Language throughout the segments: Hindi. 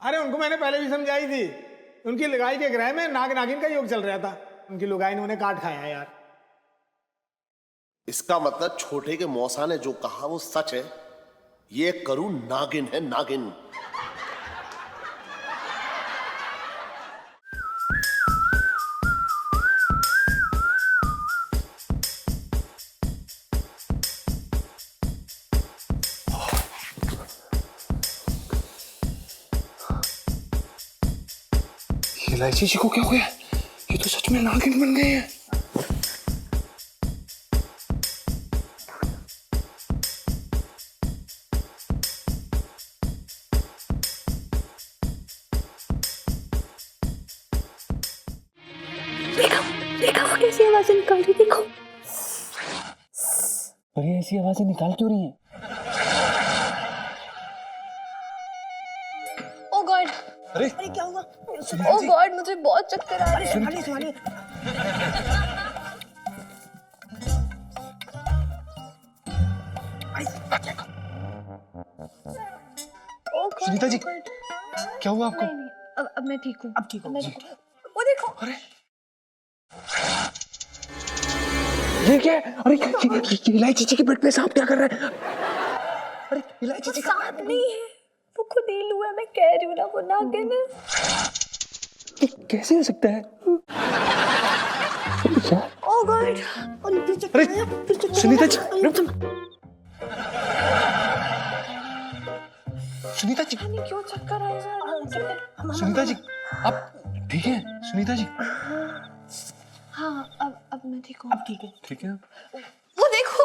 अरे उनको मैंने पहले भी समझाई थी। उनकी लुगाई के ग्रह में नाग नागिन का योग चल रहा था। उनकी लुगाई ने उन्हें काट खाया यार। इसका मतलब छोटे के मौसा ने जो कहा वो सच है। ये करूं नागिन है, नागिन। इलायची जी को क्या हो गया? ये तो सच में नागिन बन गए हैं। देखो देखो वो कैसी आवाजें निकाल रही, देखो। पर ये ऐसी आवाजें निकाल क्यों रही हैं? ओ गॉड, अरे क्या हुआ? ओ गॉड, मुझे बहुत चक्कर आ रहे हैं। संभालिए। सुनीता जी, क्या हुआ आपको? नहीं, अब मैं ठीक हूँ। अब ठीक हो? वो देखो। अरे ये क्या है? अरे ये इलायची जी के बेड पे सांप क्या कर रहा है? अरे इलायची जी सांप नहीं है, वो खुद ही हुआ। मैं कह रही हूँ ना, वो नागिन है। ये कैसे हो सकता है? ओ गॉड, अरे सुनीता जी, सुनीता जी, नहीं क्यों चक्कर आए जा रहे हैं? सुनीता जी, आप ठीक है? सुनीता जी, हाँ, अब मैं ठीक हूँ। अब ठीक है? ठीक है। वो देखो,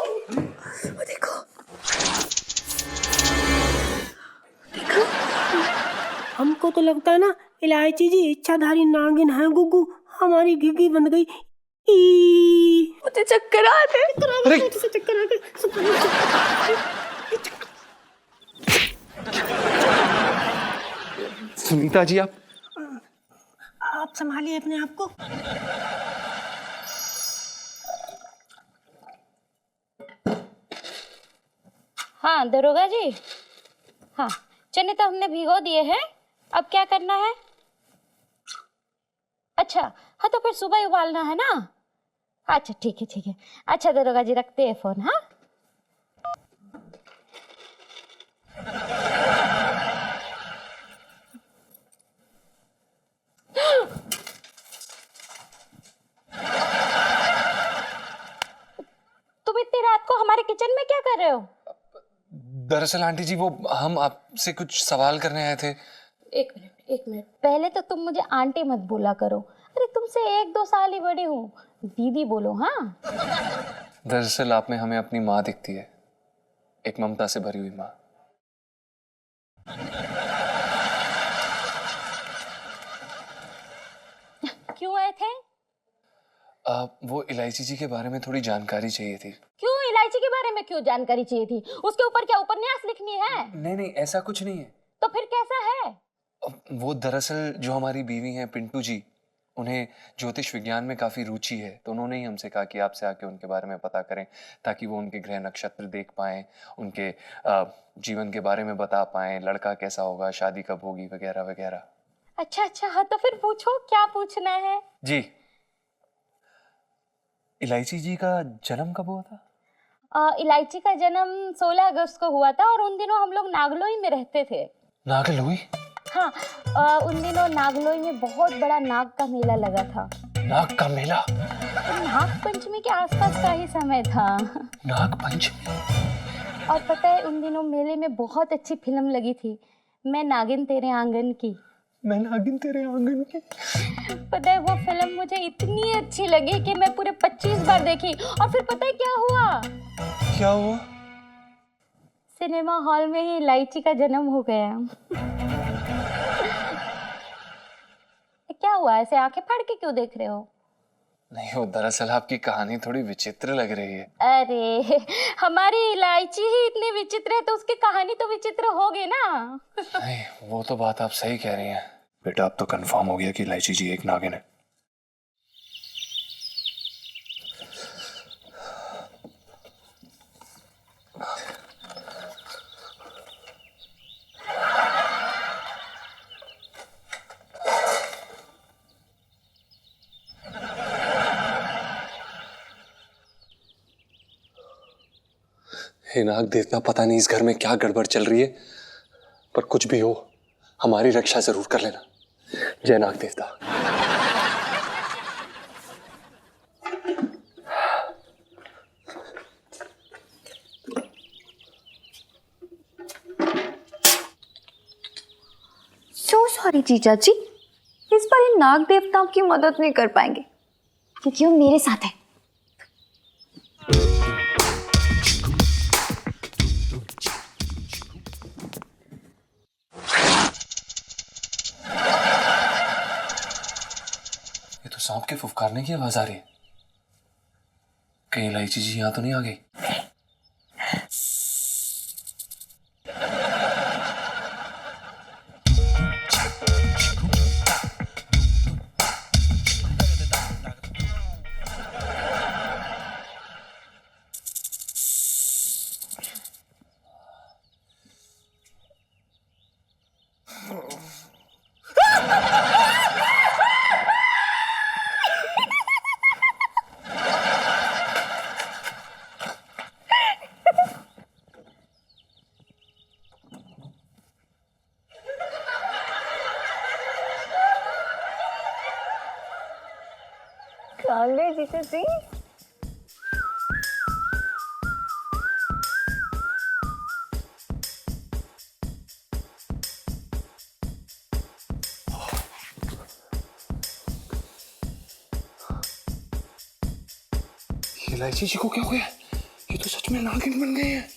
वो देखो, देखो। हमको तो लगता है ना इलायची जी इच्छाधारी नागिन है। गुग्गू हमारी घिघी बन गई। मुझे चक्कर आ रहे हैं। अरे चक्कर आ गए। सुनीता जी, आप संभालिए अपने आप को। हाँ दरोगा जी, हाँ चने तो हमने भिगो दिए हैं। अब क्या करना है? अच्छा, हाँ तो फिर सुबह ही उबालना है ना? अच्छा ठीक है ठीक है। अच्छा दरोगा जी, रखते हैं फोन। हाँ तुम इतनी रात को हमारे किचन में क्या कर रहे हो? दरअसल आंटी जी, वो हम आपसे कुछ सवाल करने आए थे। एक मिनट, पहले तो तुम मुझे आंटी मत बोला करो। अरे तुमसे 1-2 साल ही बड़ी हूँ, दीदी बोलो। हाँ दरअसल आप में हमें अपनी माँ दिखती है, एक ममता से भरी हुई माँ। क्यों आए थे? वो इलायची जी के बारे में थोड़ी जानकारी चाहिए थी। क्यों इलायची के बारे में क्यों जानकारी चाहिए थी? उसके ऊपर क्या उपन्यास लिखनी है? नहीं, ऐसा कुछ नहीं है। तो फिर कैसा है? वो दरअसल जो हमारी बीवी हैं पिंटू जी, उन्हें ज्योतिष विज्ञान में काफी रुचि है, तो उन्होंने ही हमसे कहा कि आपसे आके उनके बारे में पता करें, ताकि वो उनके ग्रह नक्षत्र देख पाएं, उनके जीवन के बारे में बता पाएं, लड़का कैसा होगा, शादी कब होगी, वगैरह वगैरह। अच्छा, हाँ तो फिर पूछो, क्या पूछना है? जी, इलायची जी का जन्म कब हुआ था? इलायची का जन्म 16 अगस्त को हुआ था, और उन दिनों हम लोग नागलोई में रहते थे। नागलोई? हाँ, उन दिनों नागलोई में बहुत बड़ा नाग का मेला लगा था। नाग का मेला? नाग पंचमी के आसपास का ही समय था। नाग पंचमी? और पता है, उन दिनों मेले में बहुत अच्छी फिल्म लगी थी, मैं नागिन तेरे आंगन की। मैं नागिन तेरे आंगन की? पता है वो फिल्म मुझे इतनी अच्छी लगी कि मैं पूरे 25 बार देखी। और फिर पता है क्या हुआ? क्या हुआ? सिनेमा हॉल में ही इलायची का जन्म हो गया। क्या हुआ, ऐसे आंखें फाड़ के क्यों देख रहे हो? नहीं, वो दरअसल आपकी कहानी थोड़ी विचित्र लग रही है। अरे हमारी इलायची ही इतनी विचित्र है, तो उसकी कहानी तो विचित्र होगी ना। नहीं, वो तो बात आप सही कह रही हैं। बेटा, अब तो कंफर्म हो गया कि इलायची जी एक नागिन है। हे नाग देवता, पता नहीं इस घर में क्या गड़बड़ चल रही है, पर कुछ भी हो हमारी रक्षा जरूर कर लेना। जय नाग देवता। सो सॉरी जीजा जी, इस बार ये नाग देवताओं की मदद नहीं कर पाएंगे क्योंकि वो मेरे साथ है। ये तो सांप के फुफकारने की आवाज आ रही है। कहीं इलायची जी यहां तो नहीं आ गई? कहाँ गए जीजा जी? इलायची जी को क्या हो गया? ये तो सच में नागिन बन गए हैं।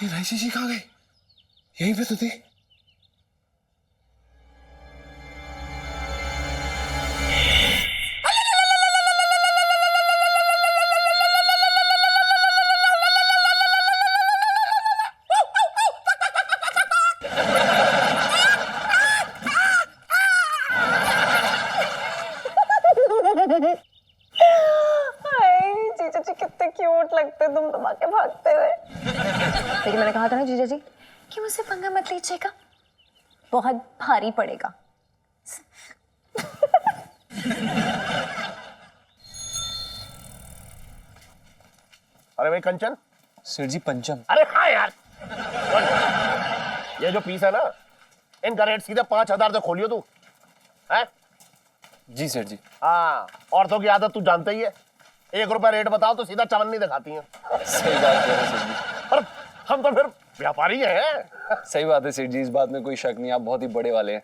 इलायची जी कहाँ गए? यहीं पे तो थी। जीजा जी कितने क्यूट लगते तुम तो भागे भागते हुए। लेकिन मैंने कहा था ना जीजा जी कि मुझसे पंगा मत लीजिएगा, बहुत भारी पड़ेगा। अरे भाई कंचन। सर जी पंचम। अरे हाँ यार, ये जो पीस है ना, इनका रेट सीधे 5,000 से खोलियो तू है। जी सर जी। हाँ, औरतों की आदत तू जानता ही है, 1 रुपया रेट बताओ तो सीधा चवन्नी दिखाती हैं। सही बात है सर जी। पर हम तो फिर व्यापारी हैं। सही बात है सेठ जी, इस बात में कोई शक नहीं, आप बहुत ही बड़े वाले हैं।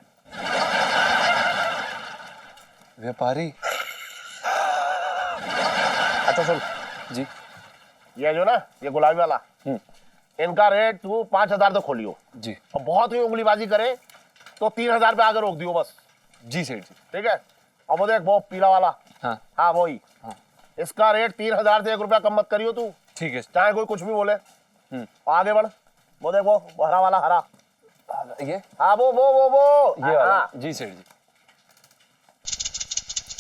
व्यापारी? अच्छा सुन जी। ये जो ना, ये गुलाबी वाला, इनका रेट तू 5,000 तो खोलियो जी। और बहुत ही उंगलीबाजी करे तो 3,000 पे आकर रोक दियो बस। जी सेठ जी। ठीक है। और वो देख वो पीला वाला, हाँ हाँ वही, हाँ। इसका रेट 3,000 से 1 रुपया कम मत करियो तू, ठीक है। चाहे कोई कुछ भी बोले। आगे बढ़, वो देख वो हरा वाला, हरा ये हाँ वो ये वाला। हाँ। जी सेठ जी।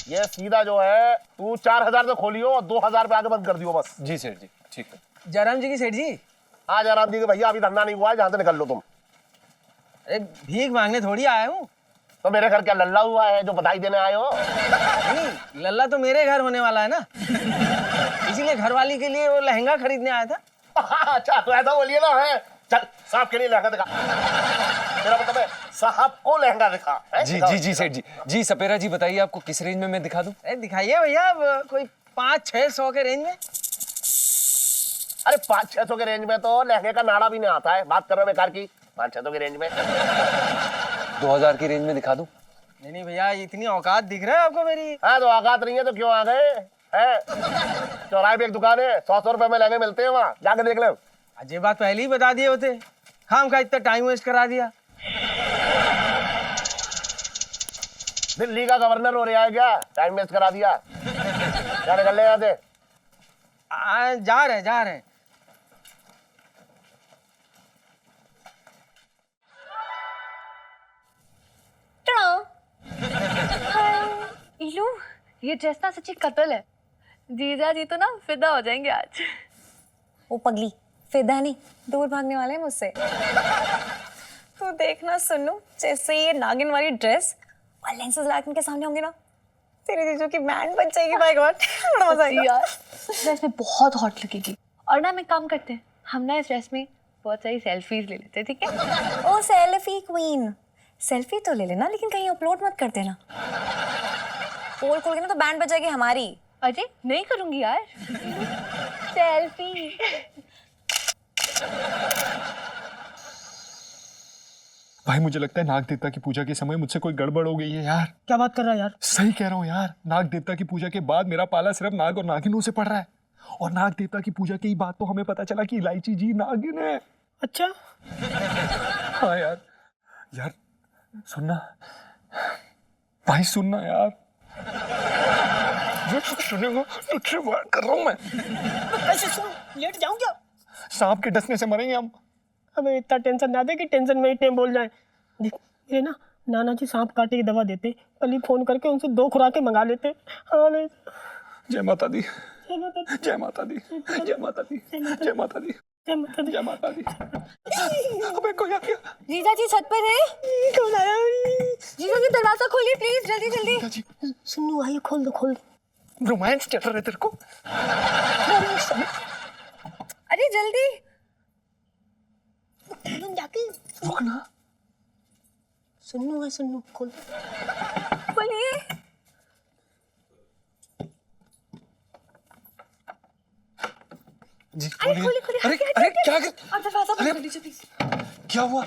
ये सीधा जो है तू 4,000 से खोलियो और 2,000 पे आगे बंद कर दियो बस। जी सेठ जी ठीक है। जयराम जी की सेठ जी। हाँ जयराम जी के भैया, अभी धंधा नहीं हुआ है, जहाँ से निकल लो तुम। अरे भीख मांगने थोड़ी आया हूँ। तो मेरे घर क्या लल्ला हुआ है जो बधाई देने आए हो? नहीं, लल्ला तो मेरे घर होने वाला है ना, इसीलिए घरवाली के लिए वो लहंगा खरीदने आया था। अच्छा तो ऐसा बोलिए ना, है चल साहब के लिए लहंगा दिखा। मेरा मतलब है साहब को लहंगा दिखा। जी जी जी सेठ जी। जी सपेरा जी बताइए, आपको किस रेंज में मैं दिखा दूं? अरे दिखाइए भैया, अब कोई 500-600 के रेंज में। अरे 500-600 के रेंज में तो लहंगे का नाड़ा भी नहीं आता है, बात कर रहे हो बेकार की। 500-600 के रेंज में 2000 की रेंज में दिखा दूं? नहीं भैया, इतनी औकात दिख रहा है आपको मेरी। हाँ तो औकात नहीं है तो क्यों आ गए हैं? चौराहे पे एक दुकान है, 100 रुपए में लहंगे मिलते हैं, वहाँ जाके देख ले। आज ये बात पहले ही बता दिए होते, खाम खा इतना टाइम वेस्ट करा दिया। दिल्ली का गवर्नर हो रहा है क्या, टाइम वेस्ट करा दिया? क्या निकल ले यहाँ से? जा रहे हैं। लो, ये ड्रेस ना सच्ची कत्ल है। जीजा जी तो ना फिदा हो जाएंगे आज। वो पगली फिदा नहीं, दूर भागने वाले हैं मुझसे। तो देखना सुनो, जैसे ये नागिन वाली ड्रेस और लेंसेज लगा के उनके सामने होंगे ना, तेरे जीजू की बैंड बच जाएगी। बाय गॉड, बड़ा मजा आएगा यार। ड्रेस में बहुत हॉट लगेगी। और ना हम एक काम करते हैं, हम ना इस ड्रेस में बहुत सारी सेल्फीज ले लेते हैं, ठीक है? ओ सेल्फी क्वीन, सेल्फी तो ले लेना लेकिन कहीं अपलोड मत कर देना। पोल खोल के ना तो बैंड बजाएगी हमारी। अजय नहीं करूंगी यार। सेल्फी। भाई मुझे लगता है नाग देवता की पूजा के समय मुझसे कोई गड़बड़ हो गई है यार। क्या बात कर रहा है यार? सही कह रहा हूँ यार, नाग देवता की पूजा के बाद मेरा पाला सिर्फ नाग और नागिनों से पड़ रहा है। और नाग देवता की पूजा की बात तो हमें पता चला कि इलायची जी नागिन है। अच्छा, हाँ यार। यार सुनना भाई, सुनना यार, सुनेगा तुझसे बात कर रहा हूँ मैं। ऐसे सुन, लेट जाऊं क्या? सांप के डसने से मरेंगे हम। अबे इतना टेंशन ना दे कि टेंशन में इतने बोल जाए। देख मेरे ना नाना जी सांप काटे की दवा देते, कल ही फोन करके उनसे 2 खुराकें मंगा लेते। हाँ नहीं। जय माता दी, जय माता दी, जय माता दी, जय माता दी, जय माता दी, जय माता दी। जय माता दी। अबे कोई आ गया। जीजा जी छत पे थे। कौन आया? जीजा जी दरवाजा खोलिए प्लीज, जल्दी जल्दी। जी सुनो आइए, खोल दो खोल दो। रोमांस चल रहा है तेरे को। अरे जल्दी जाके रुकना। सुनो है, सुनो खोल। खोलिए। जी अरे खोलिए खोलिए। अरे हटिए, अरे हटिए, क्या हटिए। कर, और दरवाजा बंद अरे- कर दीजिए प्लीज। क्या हुआ?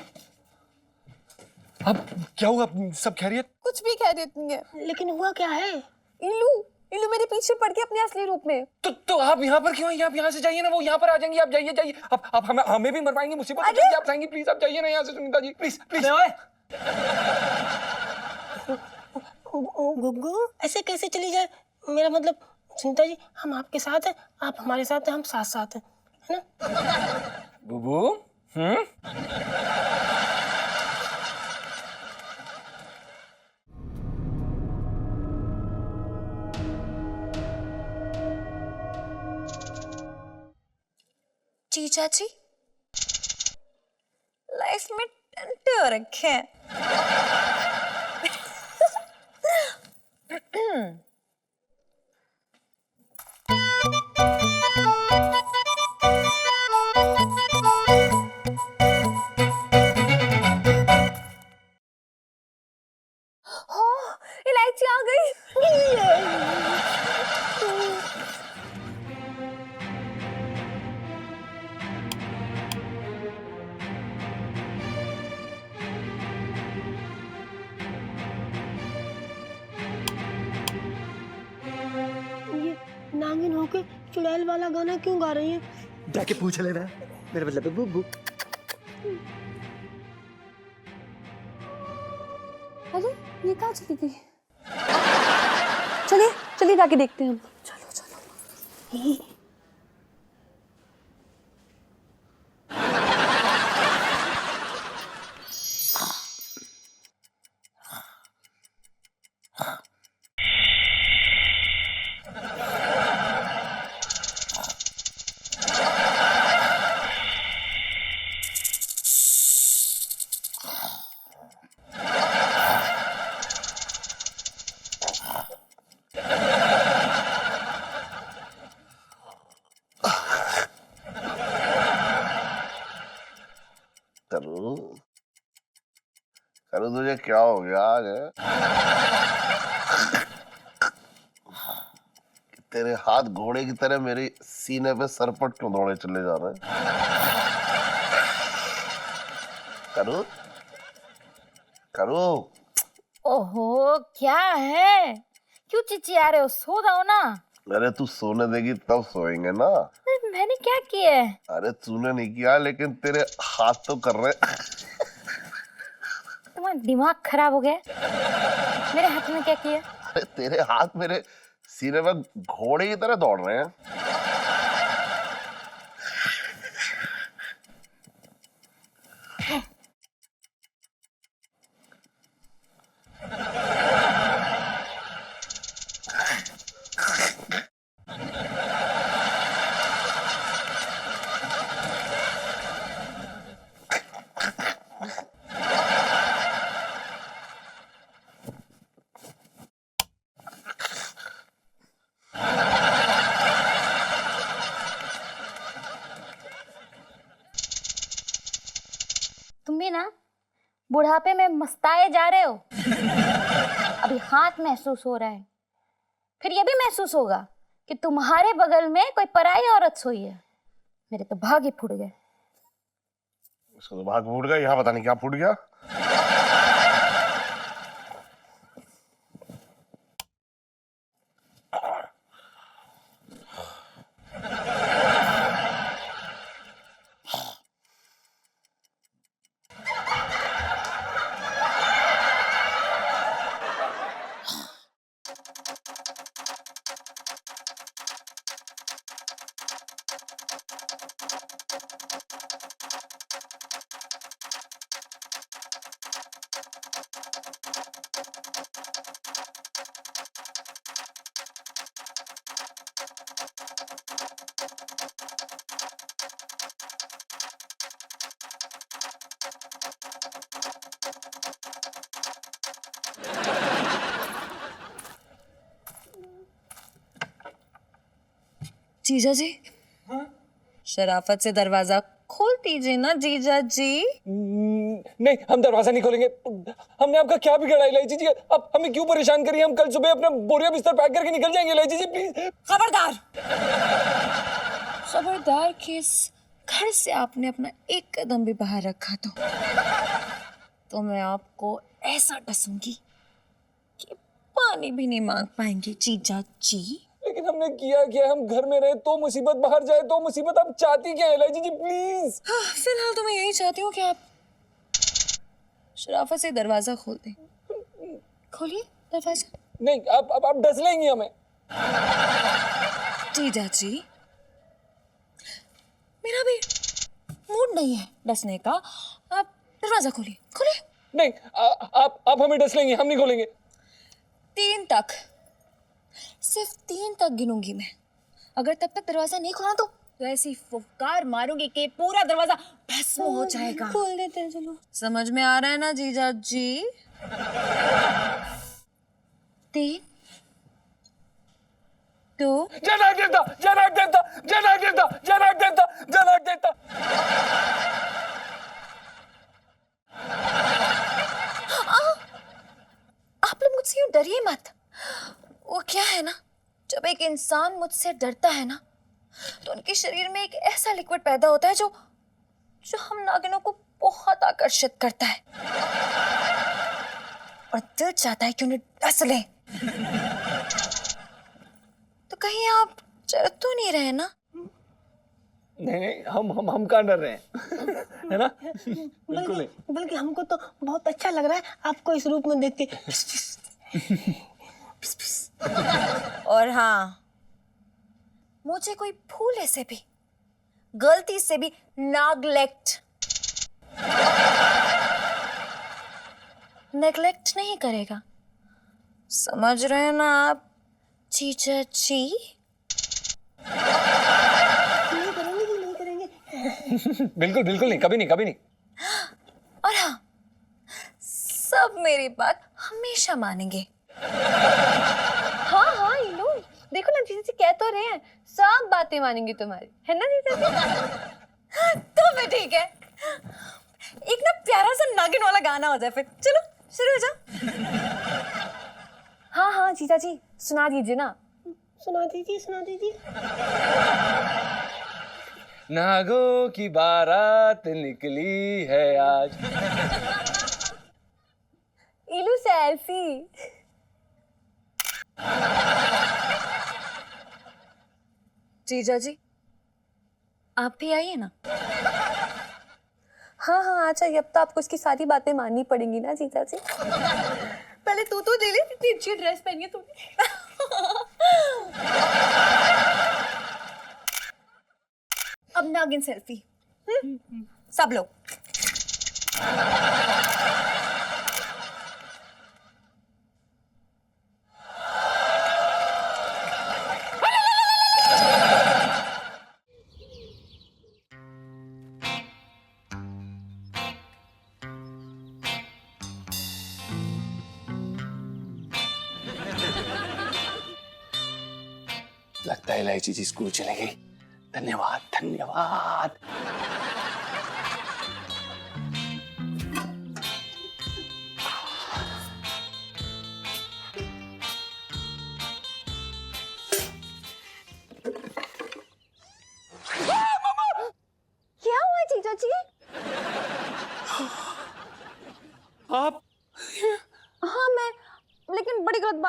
अब क्या हुआ? सब खैरियत? कुछ भी कह देती है। लेकिन हुआ क्या है? इल्लू इल्लू मेरे पीछे पड़ गया अपने असली रूप में। तो आप यहाँ पर क्यों हैं? आप यहाँ से जाइए ना, वो यहाँ पर आ जाएंगी। आप जाइए जाइए। आप हमें भी मरवाएंगे, मुसीबत हो जाएगी। आप जाएंगे, प्लीज आप जाइए ना यहाँ से। Sunita ji please please. गुग्गू ऐसे कैसे चली जाए? मेरा मतलब सुनीता जी, हम आपके साथ हैं, आप हमारे साथ हैं, हम साथ साथ हैं, है ना? बुबू जीजा जी लाइफ में टंटे हो रखे हैं। इलायची आ गई। ये नागिन होके चुड़ैल वाला गाना क्यों गा रही है? जाके पूछ लेना, मेरा मतलब है बुब्बू। अरे ये कहाँ चली गई? चलिए चलिए जाके देखते हैं हम। चलो चलो। करूँ करूँ तुझे क्या हो गया आज? तेरे हाथ घोड़े की तरह मेरे सीने पे सरपट क्यों दौड़े चले जा रहे हैं? करूँ करूँ ओहो क्या है, क्यों चिचिया रहे हो? सो जाओ ना। अरे तू सोने देगी तब सोएंगे ना। अरे मैंने क्या किया है? अरे तूने नहीं किया, लेकिन तेरे हाथ तो कर रहे। तुम्हारा दिमाग खराब हो गया? मेरे हाथ में क्या किया? अरे तेरे हाथ मेरे सीने में घोड़े की तरह दौड़ रहे हैं। भी ना बुढ़ापे में मस्ताए जा रहे हो। अभी हाथ महसूस हो रहा है, फिर ये भी महसूस होगा कि तुम्हारे बगल में कोई पराई औरत सोई है। मेरे तो भाग ही फूट गए। उसका तो भाग फूट गया, यहाँ पता नहीं क्या फूट गया। जीजा जी, शराफत से दरवाजा खोल दीजिए ना जीजा जी। नहीं, हम दरवाजा नहीं खोलेंगे। हमने आपका क्या बिगाड़ा इलायची जी? अब हमें क्यों परेशान करिए? हम कल सुबह अपना बोरिया बिस्तर पैक करके निकल जाएंगे। इलायची जी प्लीज। खबरदार! खबरदार कि इस घर से आपने अपना एक कदम भी बाहर रखा तो मैं आपको ऐसा डसूंगी कि पानी भी नहीं मांग पाएंगे जीजा जी। लेकिन हमने किया क्या? हम घर में रहे तो मुसीबत, बाहर जाए तो मुसीबत। आप चाहती क्या है इलायची जी प्लीज? हाँ, फिलहाल तो मैं यही चाहती हूँ कि आप शराफत से दरवाजा खोल दें। खोलिए दरवाजा। नहीं, आप डस लेंगी हमें। जीजा जी, मेरा भी मूड नहीं है डसने का। आप दरवाजा खोलिए, खोलिए। नहीं, आप हमें डस लेंगी, हम नहीं खोलेंगे। 3 तक, सिर्फ 3 तक गिनूंगी मैं। अगर तब तक दरवाजा नहीं खोला तो ऐसी फुफकार मारूंगी कि पूरा दरवाजा भस्म हो जाएगा। खोल देते हैं, चलो। समझ में आ रहा है ना जीजा जी? 3, 2। जनक देवता, जनक देवता, जनक देवता, जनक देवता, जनक देवता। आप लोग मुझसे यूं डरिए मत। वो क्या है ना, जब एक इंसान मुझसे डरता है ना तो उनके शरीर में एक ऐसा लिक्विड पैदा होता है जो हम नागिनों को बहुत आकर्षित करता है और दिल चाहता है कि उन्हें डस लें। तो कहीं आप डर तो नहीं रहे ना? नहीं, हम कहाँ डर रहे हैं? है ना? बिल्कुल नहीं। बल्कि हमको तो बहुत अच्छा लग रहा है आपको इस रूप में देख के। और हाँ, मुझे कोई भूले से भी, गलती से भी नेग्लेक्ट नहीं करेगा। समझ रहे हैं ना आप जीजा जी? नहीं करेंगे जी, नहीं करेंगे। बिल्कुल बिल्कुल नहीं, कभी नहीं, कभी नहीं। और हाँ, सब मेरी बात हमेशा मानेंगे। हाँ हाँ इलू, देखो ना जीजा जी कह तो रहे हैं, सब बातें मानेंगे तुम्हारी, है ना जीजा जी? तो फिर ठीक है, एक ना प्यारा सा नागिन वाला गाना हो जाए फिर। चलो शुरू हो जाओ। हाँ हाँ जीजा जी सुना दीजिए ना। सुना दीजिए, सुना दीजिए। नागों की बारात निकली है आज। इलू सेल्फी। जीजा जी, आप भी आइए ना। हाँ हाँ अच्छा, अब तो आपको उसकी सारी बातें माननी पड़ेंगी ना जीजा जी। पहले तू तो दे ले, इतनी अच्छी ड्रेस पहनी है तूने। अब नागिन सेल्फी। सब लोग। लगता है इलायची जी स्कूल चले गई। धन्यवाद, धन्यवाद।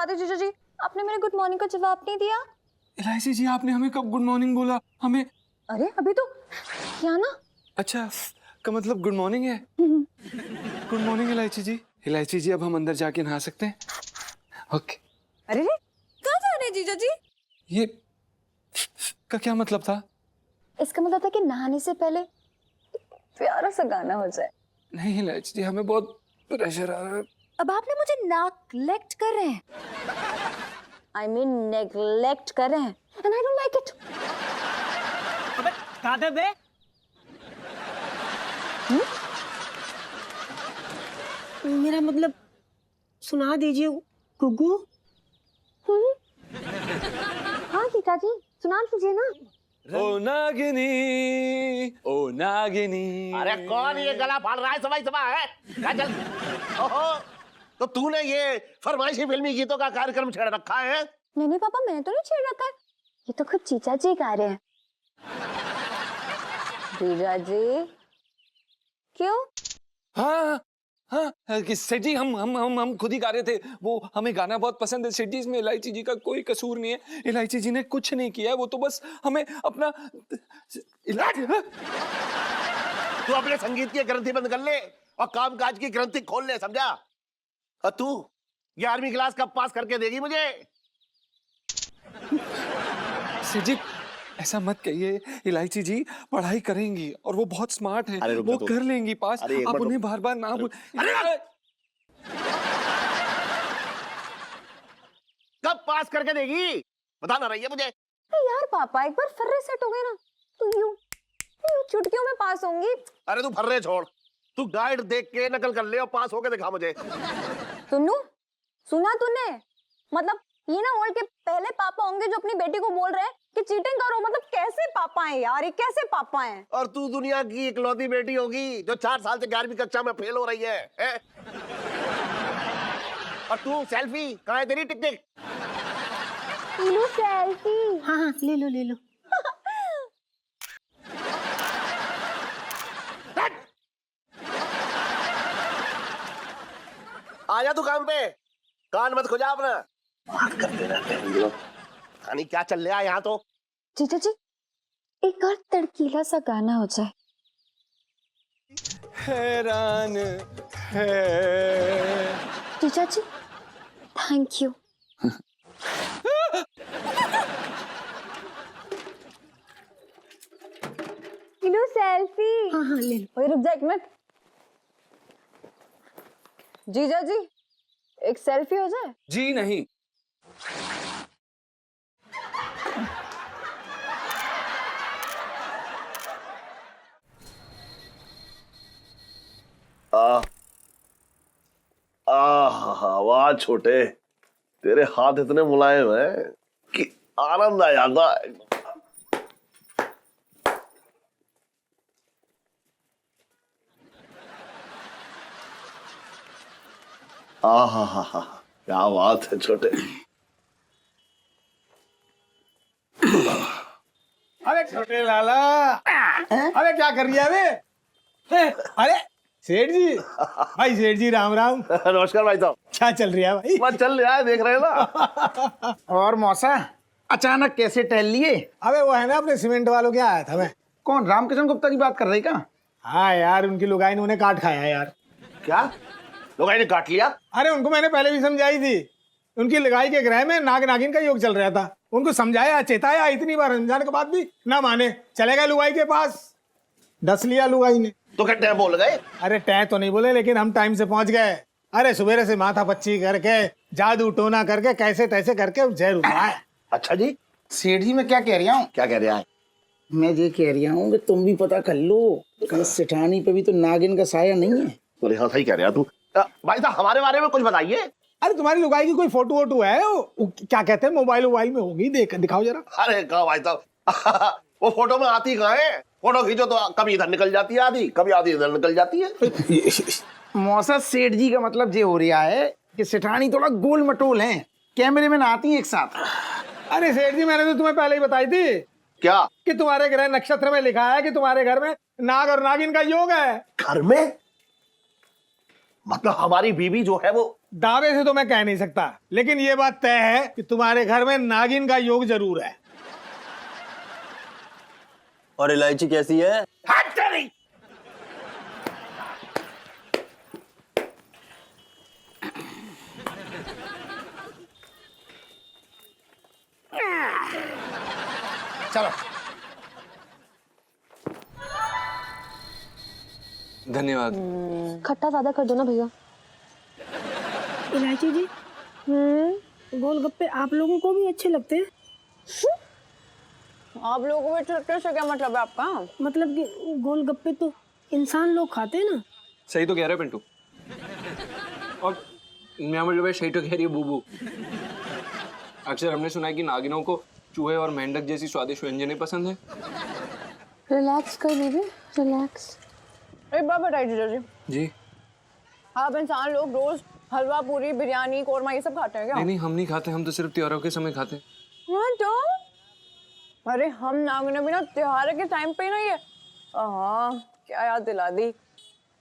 बात है जीजा जी, आपने मेरे गुड मॉर्निंग का जवाब नहीं दिया। इलायची जी, आपने हमें कब गुड मॉर्निंग बोला? हमें अरे अभी तो क्या ना। अच्छा का मतलब गुड मॉर्निंग है। गुड मॉर्निंग इलायची जी। इलायची जी, अब हम अंदर जाके नहा सकते हैं? ओके। अरे रे, कहाँ जा रहे हैं जीजा जी? ये का क्या मतलब था? इसका मतलब था कि नहाने से पहले प्यारा सा गाना हो जाए। नहीं इलायची जी, हमें बहुत प्रेशर आ रहा है। अब आपने मुझे नेग्लेक्ट कर रहे हैं। I mean नेग्लेक्ट कर रहे हैं and I don't like it. अबे दादा बे, मेरा मतलब सुना दीजिए गुग्गू। हाँ जीजा जी, सुना दीजिए ना। ओ नागिनी, ओ नागिनी। अरे कौन ये गला फाड़ रहा है? समय समय है क्या? चल। ओहो, तो तूने ये फरमाइशी फिल्मी गीतों का कार्यक्रम छेड़ रखा है? नहीं नहीं पापा, मैंने तो नहीं छेड़ रखा है, ये तो खुद जीजा जी गा रहे हैं। जीजा जी क्यों? हाँ हाँ कि सेठ जी, हम खुद ही गा रहे थे। वो हमें गाना बहुत पसंद है सेठ जी, इसमें इलायची जी का कोई कसूर नहीं है। इलायची जी ने कुछ नहीं किया है, वो तो बस हमें अपना तू अपने संगीत की ग्रंथि बंद कर ले और कामकाज की ग्रंथि खोल ले, समझा? और तू 11वीं क्लास कब पास करके देगी मुझे? सेठ जी ऐसा मत कहिए, इलायची जी पढ़ाई करेंगी और वो बहुत स्मार्ट है, अरे रुक वो जा तू। कर लेंगी पास। अरे एक आप मिनट उन्हें रुक। बार बार ना बोल। कब पास करके देगी बता ना रही है मुझे। अरे यार पापा, एक बार फर्रे सेट हो गए ना तो यूं चुटकियों में पास होंगी। अरे तू फर्रे छोड़, तू गाइड देख के नकल कर ले और पास होके दिखा मुझे। सुनू, सुना तूने? मतलब ये ना वर्ल्ड के पहले पापा होंगे जो अपनी बेटी को बोल रहे हैं कि चीटिंग करो। मतलब कैसे पापा हैं यार, ये कैसे पापा हैं? और तू दुनिया की इकलौती बेटी होगी जो 4 साल से 11वीं कक्षा में फेल हो रही है, हैं? और तू सेल्फी कहाँ है तेरी? टिक टिक। लो सेल्फी। हाँ हाँ, ले लो ले लो। आजा तू काम पे, कान मत खुजा अपना। बात करते रहते हैं लोग, कहानी क्या चल रहा है यहाँ तो। जीजा जी एक और तड़कीला सा गाना हो जाए। हैरान है। जीजा जी थैंक यू। Low selfie. हाँ हाँ, ले लो। ओए रुक जा एक मिनट। जीजा जी एक सेल्फी हो जाए। जी नहीं। वाह छोटे, तेरे हाथ इतने मुलायम हैं कि आनंद आ जाता है। हा, क्या बात है छोटे। अरे छोटे लाला, अरे क्या कर रही है अबे? अरे सेठ जी, भाई सेठ जी राम राम। नमस्कार भाई साहब। क्या चल रही है भाई? बस चल रहा है, देख रहे हैं ना। और मौसा अचानक कैसे टहल लिए? अबे वो है ना अपने सीमेंट वालों के आया था मैं। कौन, रामकिशन गुप्ता की बात कर रही का? हाँ यार, उनकी लुगाई ने उन्हें काट खाया यार। क्या लोगाई ने काट लिया? अरे उनको मैंने पहले भी समझाई थी। उनकी लगाई के ग्रह में नाग नागिन का योग चल रहा था। उनको समझाया चेताया, इतनी बार समझाने के बाद भी ना माने। चले गए लुगाई के पास, डस लिया लुगाई ने। तो क्या टैब बोल गए? अरे टै तो नहीं बोले, लेकिन हम टाइम से पहुंच गए। अरे सवेरे से माथा पच्ची करके जादू टोना करके कैसे तैसे करके जहर उठाया। अच्छा जी, सेठ जी मैं क्या कह रहा हूँ? क्या कह रहे हैं? मैं ये कह रहा हूँ कि तुम भी पता कर लो, कहीं सेठानी पे भी तो नागिन का साया नहीं है। बोले हाँ सही कह रहे हैं तू। भाई साहब हमारे बारे में कुछ बताइए। अरे तुम्हारी लुगाई की कोई फोटो वोटो है? वो क्या कहते हैं, मोबाइल वोबाइल में होगी, देख दिखाओ जरा। अरे कहा भाई साहब, वो फोटो में आती कहाँ है? फोटो खींचो तो कभी इधर निकल जाती है आधी, कभी आधी इधर निकल जाती है। मौसा सेठ जी का मतलब ये हो रहा है कि सेठानी थोड़ा गोल मटोल है, कैमरे में ना आती है एक साथ। अरे सेठ जी मैंने तो तुम्हें पहले ही बताई थी क्या? कि तुम्हारे ग्रह नक्षत्र में लिखा है कि तुम्हारे घर में नाग और नागिन का योग है। घर में? मतलब हमारी बीवी जो है वो दावे से तो मैं कह नहीं सकता, लेकिन ये बात तय है कि तुम्हारे घर में नागिन का योग जरूर है। और इलायची कैसी है? हट तेरी! चलो धन्यवाद। खट्टा ज्यादा कर दो ना भैया। इलायची जी, गोलगप्पे आप लोगों को भी अच्छे लगते हैं? आप लोगों को छुट्टे से क्या मतलब है आपका? मतलब कि गोलगप्पे तो इंसान लोग खाते हैं ना। सही तो कह रहे हो पिंटू। और मैं मतलब सही तो कह रही है बूबू। अक्सर हमने सुना है कि नागिनों को चूहे और मेंढक जैसी स्वादिष्ट व्यंजनें पसंद है। रिलैक्स कर बेबी, रिलैक्स। एक बात बताइए जीजा जी, जी आप इंसान लोग रोज हलवा पूरी बिरयानी कोरमा ये सब खाते हैं क्या? नहीं, हम नहीं खाते, हम तो सिर्फ त्योहारों के समय खाते हैं। हाँ तो अरे हम नागिन भी ना त्योहार के टाइम पे ही ना ये क्या याद दिला दी,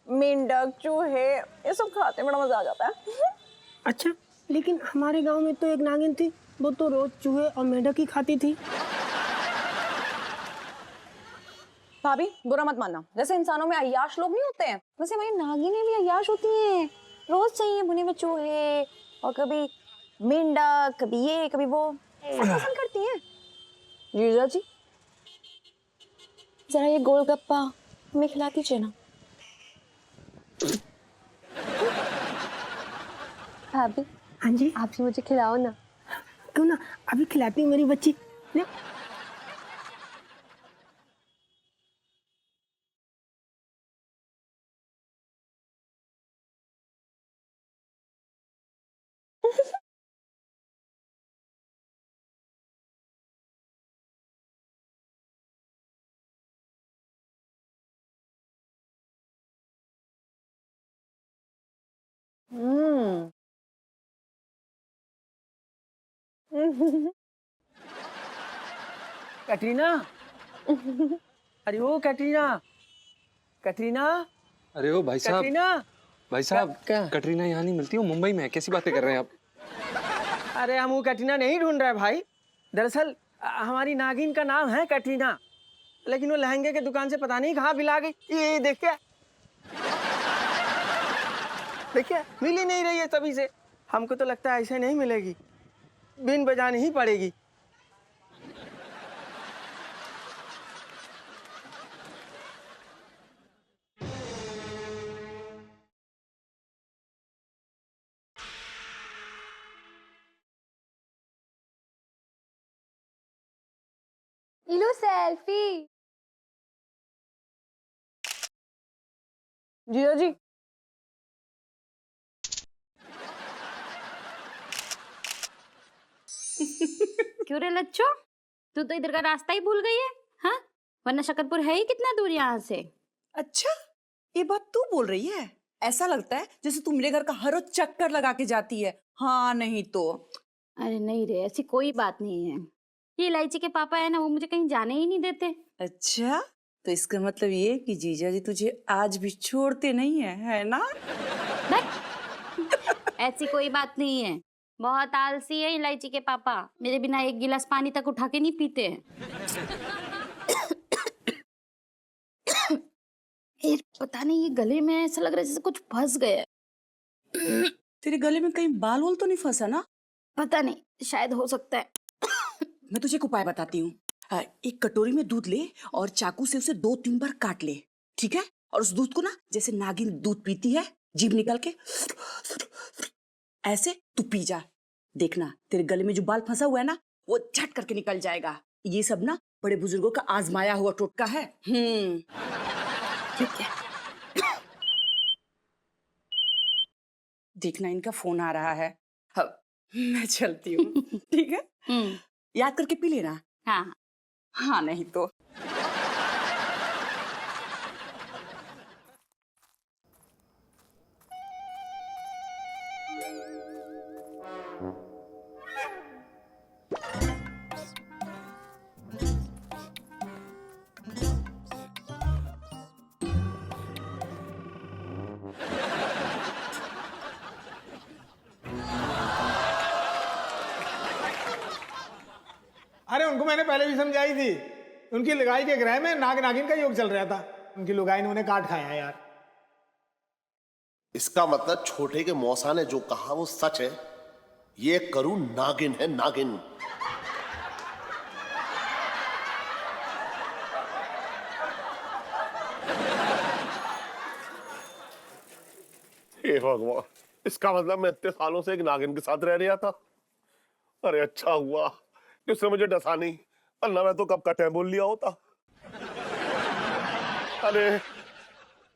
मेंढक चूहे ये सब खाते हैं, बड़ा मजा आ जाता है। अच्छा, लेकिन हमारे गांव में तो एक नागिन थी, वो तो रोज चूहे और मेंढक ही खाती थी। भाभी बुरा मत मानना, जैसे इंसानों में अय्याश लोग नहीं होते हैं, वैसे हमारी नागिनें भी अय्याश होती हैं। रोज चाहिए बुने हुए चूहे और कभी मेंढक, कभी ये कभी वो, पसंद करती हैं। जीजा जी जरा ये गोलगप्पा हमें खिला दीजिए ना। भाभी हाँ जी, आप भी मुझे खिलाओ ना। क्यों ना, अभी खिलाती हूँ मेरी बच्ची। ले। कैटरीना, अरे ओ कैटरीना, कैटरीना, अरे ओ भाई साहब, कैटरीना। भाई साहब क्या? कटरीना यहाँ नहीं मिलती, वो मुंबई में है। कैसी बातें कर रहे हैं आप? अरे हम वो कैटरीना नहीं ढूंढ रहे भाई। दरअसल हमारी नागिन का नाम है कैटरीना, लेकिन वो लहंगे के दुकान से पता नहीं कहाँ बिला गई। ये देखिए, देखिए मिल ही नहीं रही है तभी से। हमको तो लगता है ऐसे नहीं मिलेगी, बिन बजाने ही पड़ेगी। लो सेल्फी। जीजा जी क्यों रे लच्छो, तू तो इधर का रास्ता ही भूल गई है? हाँ, वरना शकरपुर है ही कितना दूर यहाँ से। अच्छा, ये बात तू बोल रही है? ऐसा लगता है जैसे तू मेरे घर का हर रोज चक्कर लगा के जाती है। हाँ नहीं तो। अरे नहीं रे, ऐसी कोई बात नहीं है। ये इलायची के पापा है ना, वो मुझे कहीं जाने ही नहीं देते। अच्छा, तो इसका मतलब ये कि जीजा जी तुझे आज भी छोड़ते नहीं है ना? ऐसी कोई बात नहीं है, बहुत आलसी है इलायची के पापा, मेरे बिना एक गिलास पानी तक उठा के नहीं पीते हैं। ये पता नहीं, ये गले में ऐसा लग रहा है जैसे कुछ फंस गया है। तेरे गले में कहीं बाल वाल तो नहीं फंसा ना? पता नहीं, शायद हो सकता है। मैं तुझे एक उपाय बताती हूँ। एक कटोरी में दूध ले और चाकू से उसे 2-3 बार काट ले, ठीक है? और उस दूध को ना जैसे नागिन दूध पीती है, जीभ निकाल के ऐसे तू पी जा। देखना तेरे गले में जो बाल फंसा हुआ है ना, वो झट करके निकल जाएगा। ये सब ना बड़े बुजुर्गों का आजमाया हुआ टोटका है। ठीक है। देखना इनका फोन आ रहा है। हाँ, मैं चलती हूँ। ठीक है, याद करके पी लेना। हाँ हाँ नहीं तो। आपको मैंने पहले भी समझाई थी। उनकी लगाई के ग्रह में नाग नागिन का योग चल रहा था। उनकी लुगाई ने उन्हें काट खाया यार। इसका मतलब छोटे के मौसा ने जो कहा वो सच है। ये करूं नागिन है, नागिन। हे भगवान, इसका मतलब मैं इतने सालों से एक नागिन के साथ रह रहा था। अरे अच्छा हुआ कि उसने मुझे डसा नहीं, वरना मैं तो कब का टैब बोल लिया होता। अरे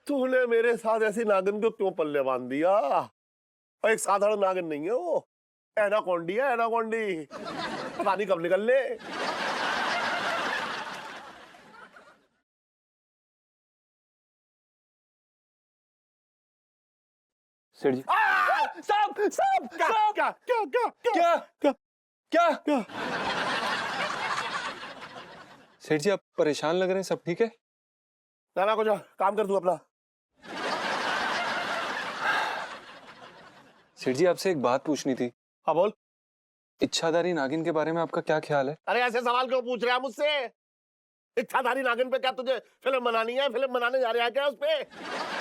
तूने मेरे साथ ऐसी नागिन को क्यों पल्ले बांध दिया? और एक साधारण नागिन नहीं है वो, एनाकोंडी है, एनाकोंडी। पता नहीं कब निकल ले। सेठ जी सब सब क्या क्या क्या क्या क्या क्या क्या क्या? सेठ जी आप परेशान लग रहे हैं, सब ठीक है? नाना को जा, काम कर तू अपना। सेठ जी आपसे एक बात पूछनी थी। हाँ बोल। इच्छाधारी नागिन के बारे में आपका क्या ख्याल है? अरे ऐसे सवाल क्यों पूछ रहे हैं मुझसे? इच्छाधारी नागिन पे क्या तुझे फिल्म बनानी है? फिल्म बनाने जा रहे हैं क्या उस पे?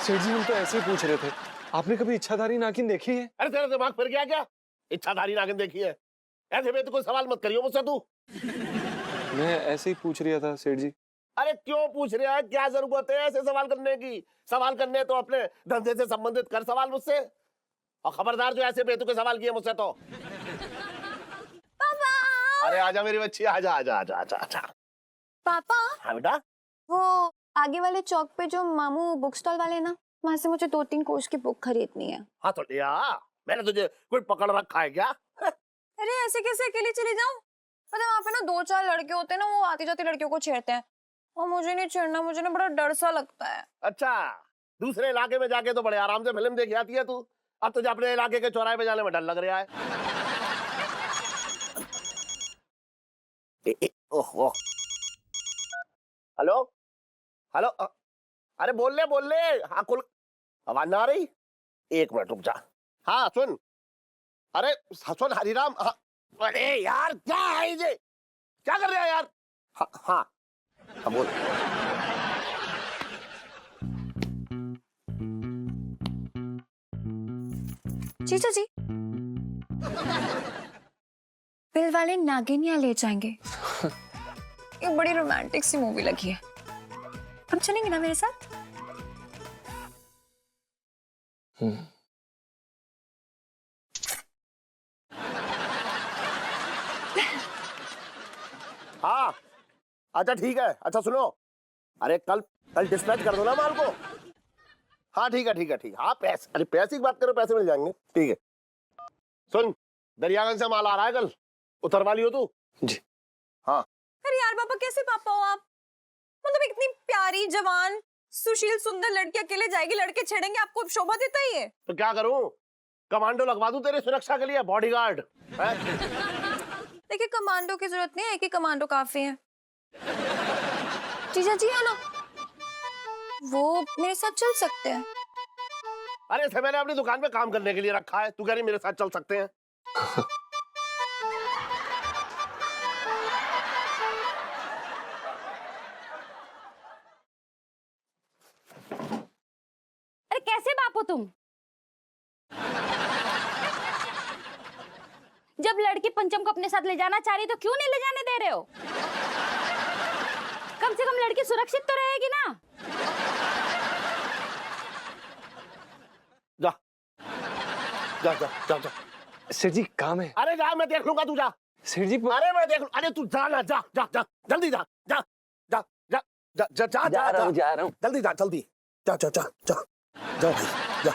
सेठ जी हम तो ऐसे ही पूछ रहे थे, आपने कभी इच्छाधारी नागिन देखी है? अरे तेरा दिमाग फिर गया क्या? इच्छाधारी नागिन देखी है? ऐसे में तो कोई सवाल मत करियो मुझसे तू। मैं ऐसे ही पूछ रहा था सेठ जी। अरे क्यों पूछ रहे हैं? क्या जरूरत है ऐसे सवाल करने की? सवाल करने तो अपने धंधे से संबंधित कर सवाल मुझसे। और खबरदार जो ऐसे बेतुके सवाल किए मुझसे तो। पापा। अरे आजा मेरी बच्ची, आजा आजा आजा आजा आजा। पापा हाँ बेटा। वो आगे वाले चौक पे जो मामू बुक स्टॉल वाले ना, वहाँ से मुझे 2-3 कोश की बुक खरीदनी है। हाँ तो लिया। मैंने तुझे कोई पकड़ रखा है क्या? अरे ऐसे कैसे अकेले चली जाऊं? पता है वहाँ पे ना 2-4 लड़के होते हैं ना, वो आती जाती लड़कियों को छेड़ते हैं और मुझे नहीं छेड़ना, मुझे ना बड़ा डर सा लगता है। अच्छा, दूसरे इलाके में जाके तो बड़े आराम से फिल्म देख आती है तू। अब तुझे अपने इलाके के चौराहे पे जाने में डर लग रहा है। Oh hello hello. अरे बोल ले। हाँ कुल आवाज ना आ रही? 1 मिनट रुक जा। हाँ सुन। अरे सुन हरिराम। हाँ। अरे यार क्या है ये? क्या कर रहे हैं यार? हाँ हाँ हाँ बोल। जीजा जी बिल वाले नागिन यहाँ ले जाएंगे। ये बड़ी रोमांटिक सी मूवी लगी है, हम चलेंगे ना मेरे साथ? हाँ अच्छा ठीक है। अच्छा सुनो, अरे कल डिस्पैच कर दो ना माल को। हाँ ठीक है। हाँ पैसे, अरे पैसे की बात करो, पैसे मिल जाएंगे। ठीक है सुन, दरियागंज से माल आ रहा है कल, उतरवा लियो तू। जी हाँ। अरे यार पापा कैसे पापा हो आप? मतलब इतनी प्यारी जवान सुशील सुंदर लड़की अकेले जाएगी, लड़के छेड़ेंगे, आपको शोभा देता ही है? तो क्या करूं? कमांडो लगवा दूं तेरी सुरक्षा के लिए, बॉडीगार्ड। देखिए कमांडो की जरूरत नहीं है, एक ही कमांडो काफी है। जीजा जी है ना, वो मेरे साथ चल सकते हैं। अरे इसे मैंने अपनी दुकान पे काम करने के लिए रखा है, तू कह रही मेरे साथ चल सकते हैं? अरे कैसे बाप हो तुम? जब लड़की पंचम को अपने साथ ले जाना चाह रही तो क्यों नहीं ले जाने दे रहे हो? कम से कम लड़की सुरक्षित तो रहेगी ना। जा जा जा जा जा। सेठ जी काम है। अरे जा, मैं देख लूंगा, तू जा। सेठ जी अरे मैं देख लूं। अरे तू जा ना, जा जा जा जल्दी जा जा जा जा जा जा जा जा रहा हूँ जल्दी जा, जल्दी जा जा जा जा जा भाई जा।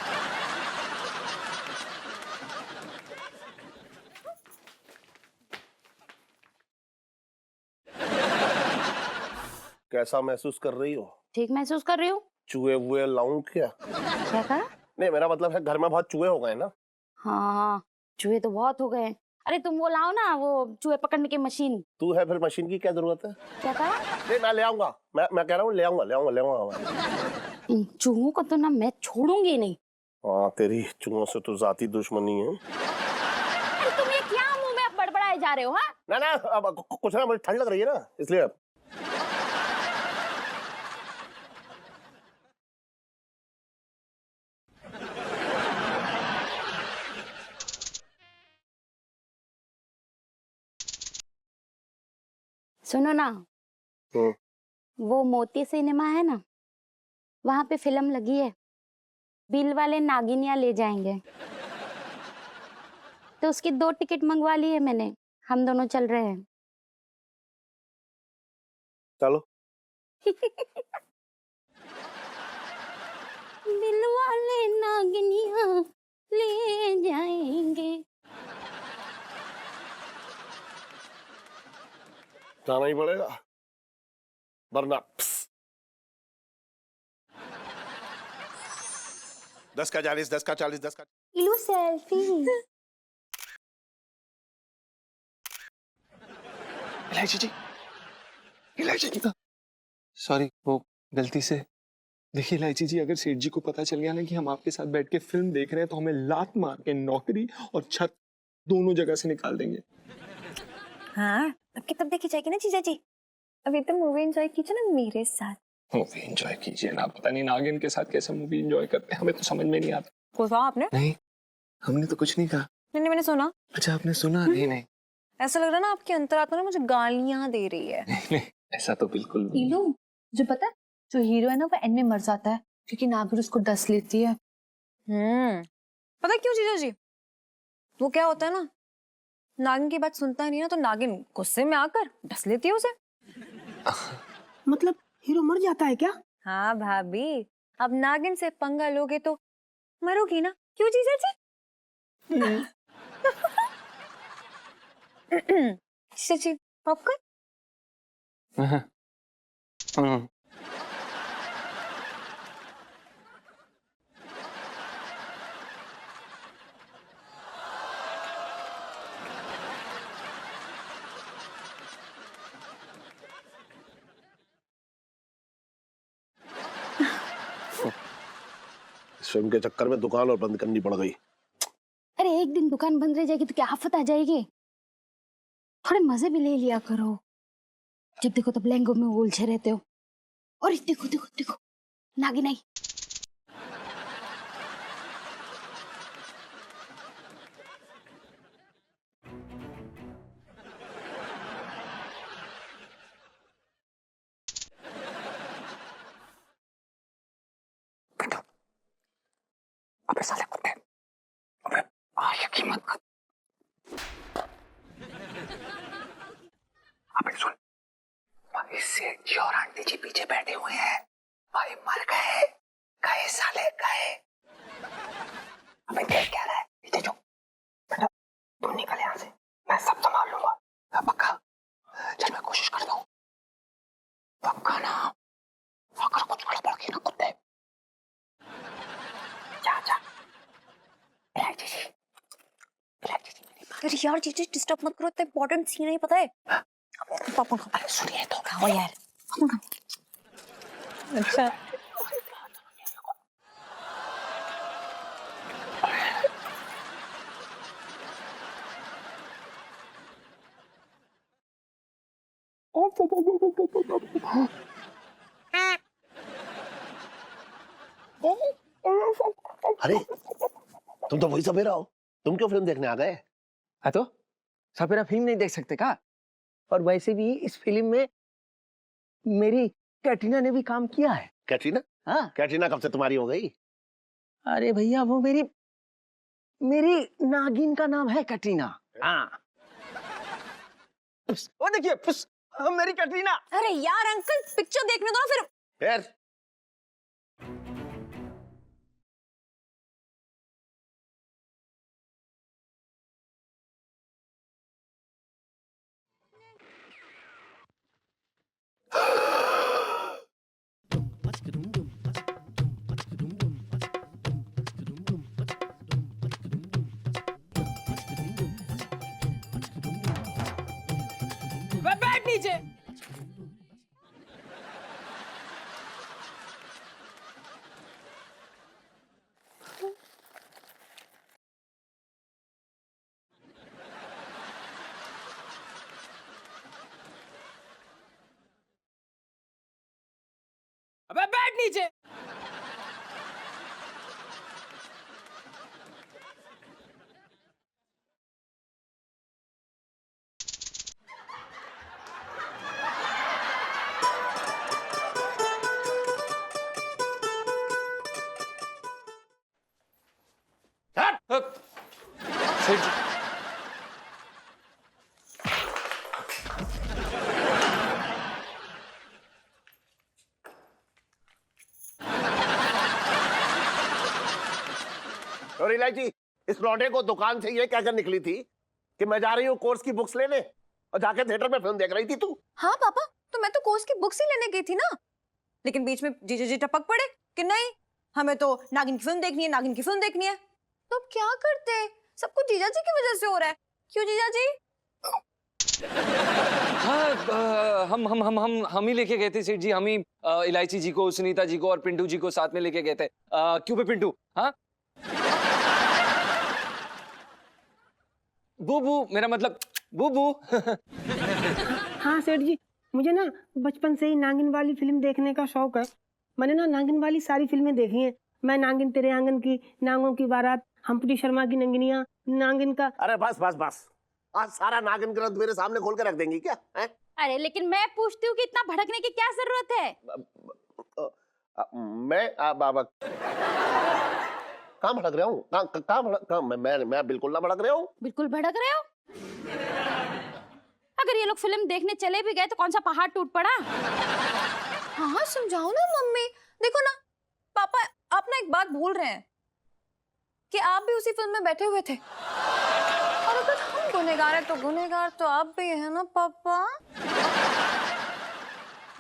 कैसा महसूस कर रही हो? ठीक महसूस कर रही हूँ। चूहे वुए लाऊं क्या? क्या कहा? नहीं मेरा मतलब है घर में बहुत चूहे हो गए ना। हाँ चूहे तो बहुत हो गए। अरे तुम वो लाओ ना, वो चूहे पकड़ने की मशीन। तू है फिर मशीन की क्या जरूरत है? क्या कहा? नहीं मैं ले आऊंगा, मैं कह रहा हूँ ले आऊंगा। इन चूहों को तो ना मैं छोड़ूंगी नहीं। हाँ तेरी चूहों से तो जाती दुश्मनी है। अरे तुम ये क्या मुंह में बड़बड़ा मस्ताए जा रहे हो? हाँ, ना ना, अब कुछ ना, मुझे ठंड लग रही है ना, इसलिए। सुनो ना, वो मोती सिनेमा है ना, वहां पे फिल्म लगी है, बिल वाले नागिनिया ले जाएंगे। तो उसकी 2 टिकट मंगवा ली है मैंने, हम दोनों चल रहे हैं। चलो। बिल वाले नागिनिया ले जाएंगे। जाना ही पड़ेगा, वरना 10 का 40, 10 का 40, 10 का। इलू सेल्फी। इलायची जी, इलायची जी, सॉरी, वो गलती से। देखिए इलायची जी, अगर सेठ जी को पता चल गया ना कि हम आपके साथ बैठ के फिल्म देख रहे हैं तो हमें लात मार के नौकरी और छत दोनों जगह से निकाल देंगे। हाँ, अब की तब देखी जाएगी ना जीजा जी। अभी तो मूवी एंजॉय कीजिए ना मेरे साथ। मूवी एंजॉय कीजिए ना, पता नहीं नागिन के साथ कैसे मूवी एंजॉय करते हैं, हमें तो समझ में नहीं आता। कुछ कहा आपने? नहीं, हमने तो कुछ नहीं कहा। नहीं, मैंने सुना। अच्छा, आपने सुना? नहीं नहीं, ऐसा लग रहा है ना आपकी अंतरात्मा ना मुझे गालियां दे रही है। नहीं, ऐसा तो बिल्कुल नहीं। इलू, जो पता है, जो हीरो है ना वो एंड में मर जाता है क्योंकि नागिन उसको डस लेती है। पता है क्यों जीजा जी? वो क्या होता है ना, नागिन की बात सुनता नहीं ना तो नागिन गुस्से में आकर डस लेती है उसे। मतलब हीरो मर जाता है क्या? हाँ भाभी, अब नागिन से पंगा लोगे तो मरोगी ना, क्यों जीजा जी? जीजा जी, पॉपकॉर्न। हाँ। फिल्म के चक्कर में दुकान और बंद करनी पड़ गई। अरे एक दिन दुकान बंद रह जाएगी तो क्या आफत आ जाएगी? थोड़े मजे भी ले लिया करो। जब देखो तब लहंगों में उलझे रहते हो। और देखो देखो देखो, नागिन आई। अबे साले कुत्ते, अबे आशिक की मत कर। अबे सुन, भाई सेठ जी और आंटी जी पीछे बैठे हुए हैं। भाई मर गए, गए साले गए। अबे देख क्या रहा है, पीछे जो। बेटा तू निकल यहाँ से, मैं सब संभाल लूंगा। पक्का? चल मैं कोशिश करता हूँ। पक्का ना? अगर कुछ गड़बड़ की ना कुत्ते। जा जा। इलायची जी, इलायची जी मेरी बात। अरे यार जीजा डिस्टर्ब मत करो, इतना इंपॉर्टेंट सीन है, पता है? पापा को। अरे सुनिए तो। खाओ यार। अच्छा। अरे तुम तो वही सपेरा हो, तुम क्यों फिल्म देखने आ गए? हाँ तो सपेरा फिल्म नहीं देख सकते का? और वैसे भी इस फिल्म में मेरी कैटरीना ने भी काम किया है। कैटरीना? हाँ। कैटरीना कब से तुम्हारी हो गई? अरे भैया वो मेरी मेरी नागिन का नाम है कैटरीना। हाँ। वो देखिए मेरी कैटरीना। अरे यार अंकल, पिक्चर देखने दो ना फिर। बैठ नीचे। सेठ जी, और इलायची, इस लौंडे को दुकान से ये कहकर निकली थी कि मैं जा रही हूँ कोर्स की बुक्स लेने, और जाके थिएटर में फिल्म देख रही थी तू। हाँ पापा, तो मैं तो कोर्स की बुक्स ही लेने गई थी ना, लेकिन बीच में जीजा जी टपक पड़े कि नहीं हमें तो नागिन की फिल्म देखनी है, नागिन की फिल्म देखनी है। तो अब क्या करते, सब कुछ जीजा जी की वजह से हो रहा है। क्यों जीजा जी? हाँ, हम ही लेके गए थे सेठ जी, हम ही इलायची जी को, सुनीता जी को और पिंटू जी को साथ में लेके गए थे। क्यों बे पिंटू? हाँ बूबू, मेरा मतलब बूबू। हाँ सेठ जी, मुझे ना बचपन से ही नागिन वाली फिल्म देखने का शौक है। मैंने ना नागिन वाली सारी फिल्में देखी हैं। मैं नागिन तेरे आंगन की, नागों की बारात, हम्प्टी शर्मा की नंगिनिया, नागिन का। अरे बस बस बस, आज सारा नागिन ग्रंथ मेरे सामने खोल के रख देंगी क्या है? अरे लेकिन मैं पूछती हूँ कि इतना भड़कने की क्या जरूरत है? मैं बाबा कहाँ भड़क रहा हूँ? मैं बिल्कुल ना भड़क रहा हूँ। बिल्कुल भड़क रहे हो। अगर ये लोग फिल्म देखने चले भी गए तो कौन सा पहाड़ टूट पड़ा? हाँ समझाओ ना मम्मी। देखो ना पापा, आप ना एक बात भूल रहे हैं कि आप भी उसी फिल्म में बैठे हुए थे, और अगर हम गुनहगार हैं तो गुनहगार तो आप भी है ना पापा।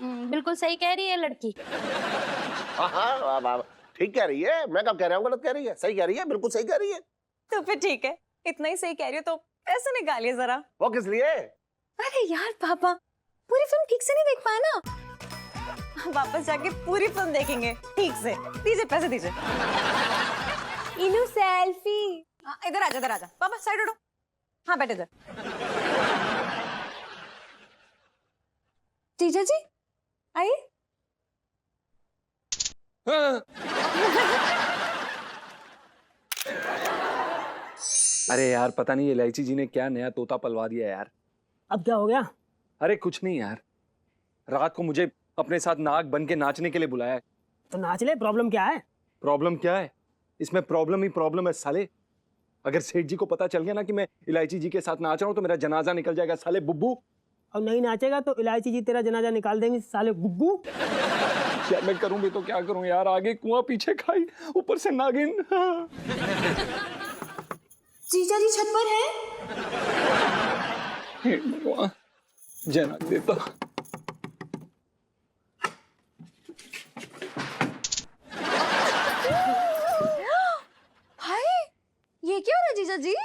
बिल्कुल सही कह रही है लड़की। हाँ ठीक कह रही है, मैं कब कह रहा हूँ गलत कह रही है? सही कह रही है, बिल्कुल सही कह रही है। तो फिर ठीक है, इतना ही सही कह रही हो तो पैसे निकालिए जरा। वो किस लिए? अरे यार पापा, पूरी फिल्म ठीक से नहीं देख पाए ना, वापस जाके पूरी फिल्म देखेंगे ठीक से। दीजिए पैसे दीजिए। इनू सेल्फी। इधर आजा, इधर आजा पापा, साइड हटो। हाँ बैठे इधर। जीजा जी आइए। अरे यार, पता नहीं इलायची जी ने क्या नया तोता पलवा दिया यार। अब क्या हो गया? अरे कुछ नहीं यार, रात को मुझे अपने साथ नाग बन के नाचने के लिए बुलाया है। तो नाच ले, प्रॉब्लम क्या है? प्रॉब्लम क्या है? इसमें प्रॉब्लम ही प्रॉब्लम है साले। अगर सेठ जी को पता चल गया ना कि मैं इलायची जी के साथ नाच रहा हूँ तो मेरा जनाजा निकल जाएगा साले बुब्बू। और नहीं नाचेगा तो इलायची जी तेरा जनाजा निकाल देंगे साले गुग्गू। क्या मैं करूं भी तो क्या करूं यार, आगे कुआं पीछे खाई, ऊपर से नागिन। जीजा जी छत पर है। हे भगवान, जना देता। हाय, ये क्या हो रहा है जीजा जी?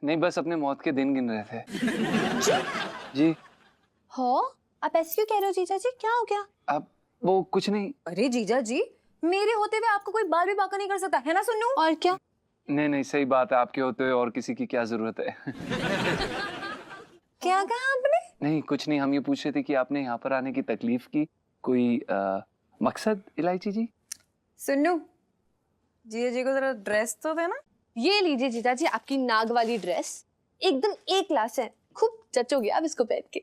नहीं, बस अपने मौत के दिन गिन रहे थे। जी हो, आप ऐसे क्यों कह रहे हो जीजा जी? क्या हो गया? अब वो कुछ नहीं। अरे जीजा जी, मेरे होते हुए आपको कोई बाल भी बाका नहीं कर सकता है ना सुन्नू? और क्या? नहीं नहीं, सही बात है, आपके होते हुए और किसी की क्या जरूरत है। क्या कहा आपने? नहीं कुछ नहीं, हम ये पूछ रहे थे कि आपने यहाँ पर आने की तकलीफ की कोई मकसद इलायची जी? सुन्नू, जीजा जी को जरा ड्रेस तो देना। ये लीजिए जीजा जी आपकी नाग वाली ड्रेस, एकदम ए क्लास है, खूब जचोगे आप इसको पहन के।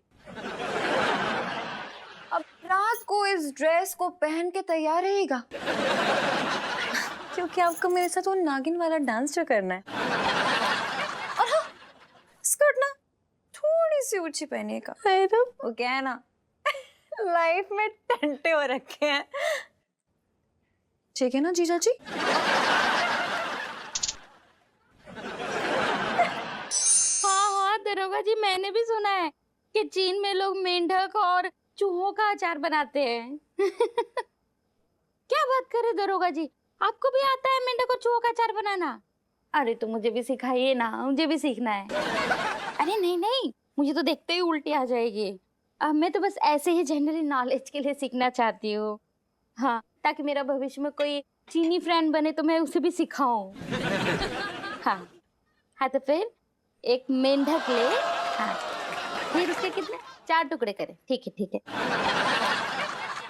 अब रात को इस ड्रेस को पहन के तैयार रहेगा क्योंकि आपको मेरे साथ वो नागिन वाला डांस जो करना है। और हाँ, स्कर्ट ना थोड़ी सी ऊंची पहने का। वो क्या है ना, लाइफ में टंटे हो रखे हैं। ठीक है ना जीजा जी? हाँ दरोगा जी, मैंने भी सुना है कि चीन में लोग मेंढक और चूहों का अचार बनाते हैं। क्या बात करे दरोगा जी, आपको भी आता है मेंढक और चूहों का अचार बनाना? अरे तो मुझे भी सिखाइए ना, मुझे भी सीखना है। अरे नहीं नहीं, मुझे तो देखते ही उल्टी आ जाएगी। मैं तो बस ऐसे ही जनरल नॉलेज के लिए सीखना चाहती हूँ। हाँ, ताकि मेरा भविष्य में कोई चीनी फ्रेंड बने तो मैं उसे भी सिखाऊं। हाँ हाँ, तो फिर एक मेंढक ले, हाँ, फिर उसके कितने 4 टुकड़े करें। ठीक है ठीक है।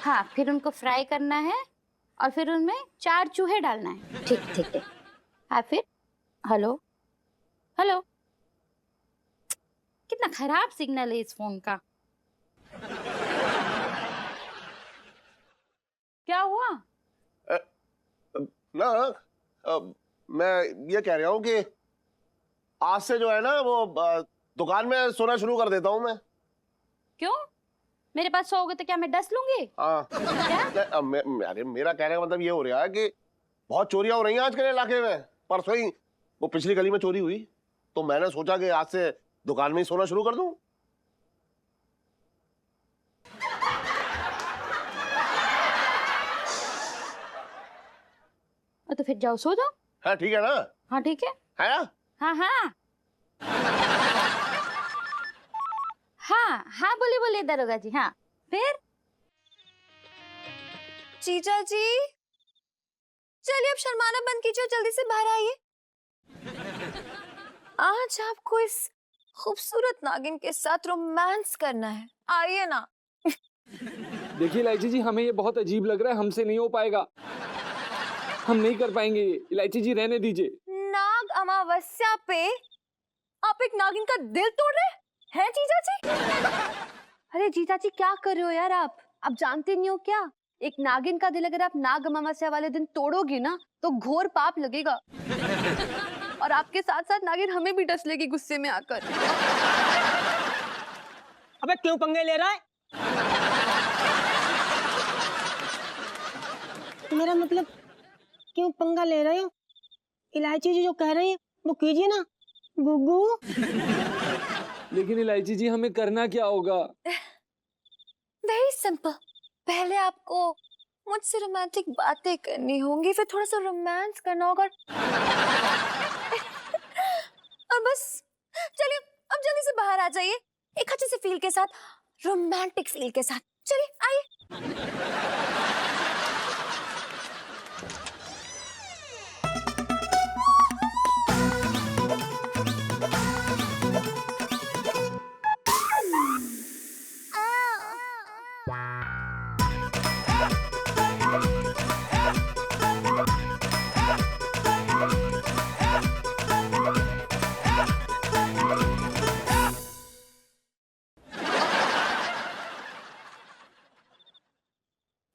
हाँ, फिर उनको फ्राई करना है और फिर उनमें 4 चूहे डालना है। ठीक ठीक है। हाँ फिर, हेलो हेलो, कितना खराब सिग्नल है इस फोन का। क्या हुआ? ना मैं ये कह रहा हूँ कि आज से जो है ना वो दुकान में सोना शुरू कर देता हूँ मैं। क्यों? मेरे पास सोओगे तो क्या मैं डस लूंगी? हाँ। अरे मेरा कहने का मतलब ये हो रहा है कि बहुत चोरियां हो रही हैं आजकल इलाके में। परसों ही वो पिछली गली में चोरी हुई, तो मैंने सोचा कि आज से दुकान में ही सोना शुरू कर दूं। तो फिर जाओ सो जाओ। हाँ ठीक है ना? हाँ ठीक है। है ना? हाँ हाँ हाँ हाँ, बोलिए बोलिए दरोगा जी। हाँ फिर? जीजा जी चलिए अब शर्माना बंद कीजिए, जल्दी से बाहर आइए। आज आपको इस खूबसूरत नागिन के साथ रोमांस करना है, आइए ना। देखिए इलायची जी, हमें ये बहुत अजीब लग रहा है, हमसे नहीं हो पाएगा, हम नहीं कर पाएंगे ये। इलायची जी रहने दीजिए। नाग अमावस्या पे आप एक नागिन का दिल तोड़ रहे हैं जीजा जी? अरे जीजा जी क्या कर रहे हो यार आप जानते नहीं हो क्या? एक नागिन का दिल अगर आप नाग अमावस्या वाले दिन तोड़ोगी ना तो घोर पाप लगेगा और आपके साथ साथ नागिन हमें भी डस लेगी गुस्से में आकर। अबे क्यों पंगे ले रहा है? मेरा मतलब क्यों पंगा ले रहे हो? इलायची जी जो कह रही है वो कीजिए ना गुग्गू। लेकिन इलायची जी हमें करना क्या होगा? वेरी सिंपल, पहले आपको मुझसे रोमांटिक बातें करनी होंगी, फिर थोड़ा सा रोमांस करना होगा। अब बस चलिए अब जल्दी से बाहर आ जाइए, एक अच्छे से फील के साथ, रोमांटिक फील के साथ। चलिए आइए।